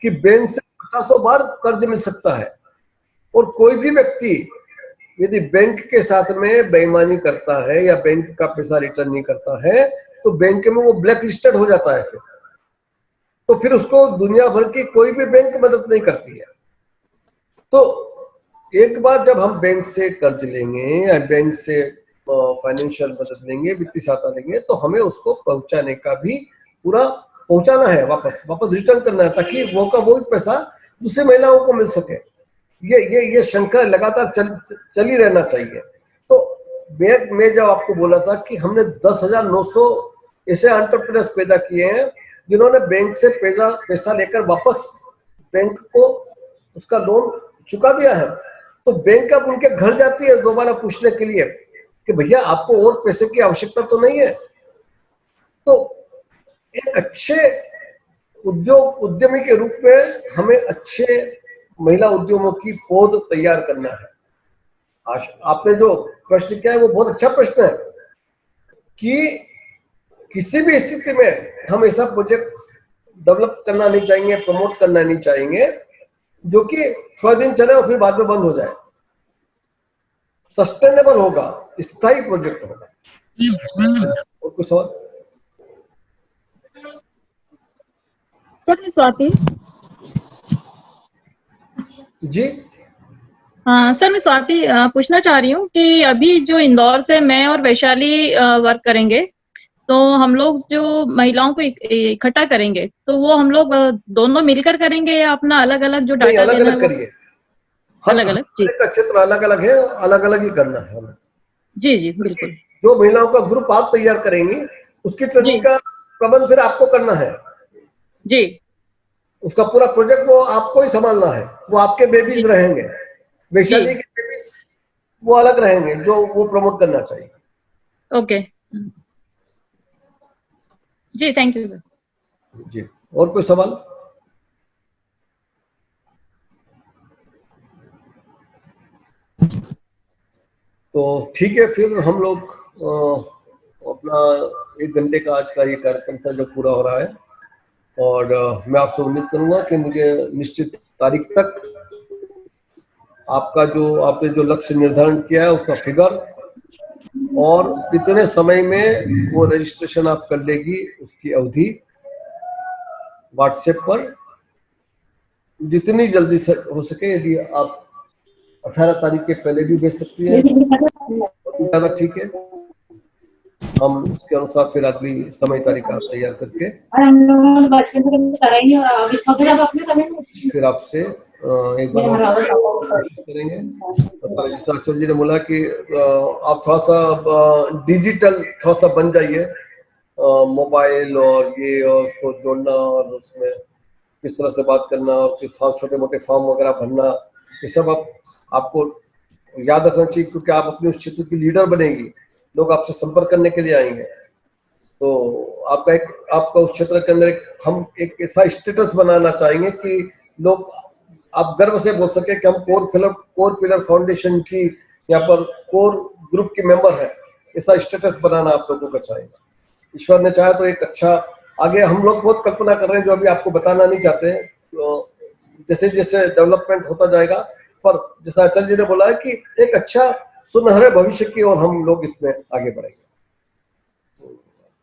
कि बैंक से 50 बार कर्ज मिल सकता है। और कोई भी व्यक्ति यदि बैंक के साथ में बेईमानी करता है या बैंक का पैसा रिटर्न नहीं करता है तो बैंक में वो ब्लैक लिस्टेड हो जाता है। फिर उसको दुनिया भर की कोई भी बैंक मदद नहीं करती है। तो एक बार जब हम बैंक से कर्ज लेंगे या बैंक से फाइनेंशियल मदद लेंगे, वित्तीय सहायता लेंगे, तो हमें उसको पहुंचाने का भी पूरा पहुंचाना है, वापस रिटर्न करना है, ताकि वो का वो भी पैसा दूसरी महिलाओं को मिल सके। ये श्रृंखला लगातार चल ही रहना चाहिए। तो मैं जब आपको बोला था कि हमने 10,900 ऐसे एंटरप्रेन्योर्स पैदा किए हैं जिन्होंने बैंक से पैसा लेकर वापस बैंक को उसका लोन चुका दिया है। तो बैंक अब उनके घर जाती है दोबारा पूछने के लिए कि भैया आपको और पैसे की आवश्यकता तो नहीं है। तो एक अच्छे उद्यमी के रूप में हमें अच्छे महिला उद्यमों की पौध तैयार करना है। आपने जो प्रश्न किया है वो बहुत अच्छा प्रश्न है कि किसी भी स्थिति में हम ऐसा प्रोजेक्ट डेवलप करना नहीं चाहेंगे, प्रमोट करना नहीं चाहेंगे जो कि थोड़ा दिन चले और फिर बाद में बंद हो जाए। सस्टेनेबल होगा, स्थायी प्रोजेक्ट होगा। और कुछ सवाल? सर मैं स्वाति। जी हाँ सर, मैं स्वाति पूछना चाह रही हूँ कि अभी जो इंदौर से मैं और वैशाली वर्क करेंगे, तो हम लोग जो महिलाओं को इकट्ठा करेंगे तो वो हम लोग दोनों मिलकर करेंगे या अपना अलग अलग जो डाटा अलग अलग करिए। अलग अलग जी, का क्षेत्र अलग अलग है, अलग अलग ही करना है हमें। जी जी बिल्कुल। जो महिलाओं का ग्रुप आप तैयार करेंगी उसकी ट्रेनिंग का प्रबंध फिर आपको करना है जी। उसका पूरा प्रोजेक्ट वो आपको ही संभालना है। वो आपके बेबीज रहेंगे, वैशाली के बेबीज वो अलग रहेंगे जो वो प्रमोट करना चाहिए। ओके जी, थैंक यू सर। जी और कोई सवाल? तो ठीक है, फिर हम लोग अपना 1 घंटे का आज का ये कार्यक्रम था जो पूरा हो रहा है। और मैं आपसे उम्मीद करूंगा कि मुझे निश्चित तारीख तक आपने जो लक्ष्य निर्धारण किया है उसका फिगर और कितने समय में वो रजिस्ट्रेशन आप कर लेगी उसकी अवधि व्हाट्सएप पर जितनी जल्दी से हो सके, यदि आप 18 तारीख के पहले भी भेज सकती है तो ज्यादा ठीक है। हम उसके अनुसार फिर अगली समय तारीख तैयार करके फिर आपसे एक बार करेंगे। जैसा अक्षर जी ने बोला कि आप थोड़ा सा डिजिटल थोड़ा सा बन जाइए, मोबाइल और ये और उसको जोड़ना और उसमें किस तरह से बात करना और फिर छोटे मोटे फॉर्म वगैरह भरना, ये सब आपको याद रखना चाहिए, क्योंकि आप अपने उस क्षेत्र की लीडर बनेगी, लोग आपसे संपर्क करने के लिए आएंगे। तो आपका उस क्षेत्र के अंदर हम एक ऐसा स्टेटस बनाना चाहेंगे कि लोग आप गर्व से बोल सके कि हम कोर पिलर फाउंडेशन की यहाँ पर कोर ग्रुप के मेंबर हैं। ऐसा स्टेटस बनाना आप लोगों का चाहेंगे। ईश्वर ने चाहा तो एक अच्छा आगे हम लोग बहुत कल्पना कर रहे हैं जो अभी आपको बताना नहीं चाहते हैं। तो जैसे जैसे डेवलपमेंट होता जाएगा, पर जैसा अचल जी ने बोला है कि एक अच्छा सुनहरे भविष्य की ओर हम लोग इसमें आगे बढ़ेंगे।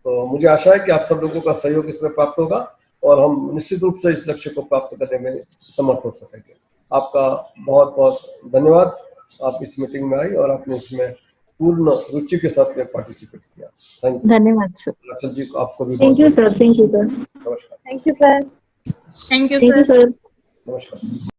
तो मुझे आशा है कि आप सब लोगों का सहयोग इसमें प्राप्त होगा और हम निश्चित रूप से इस लक्ष्य को प्राप्त करने में समर्थ हो सकेंगे। आपका बहुत बहुत धन्यवाद, आप इस मीटिंग में आई और आपने इसमें पूर्ण रुचि के साथ में पार्टिसिपेट किया। Thank you. धन्यवाद सर। अचल जी को आपको भी thank you sir. Thank you sir. नमस्कार। Thank you sir. Thank you sir. नमस्कार।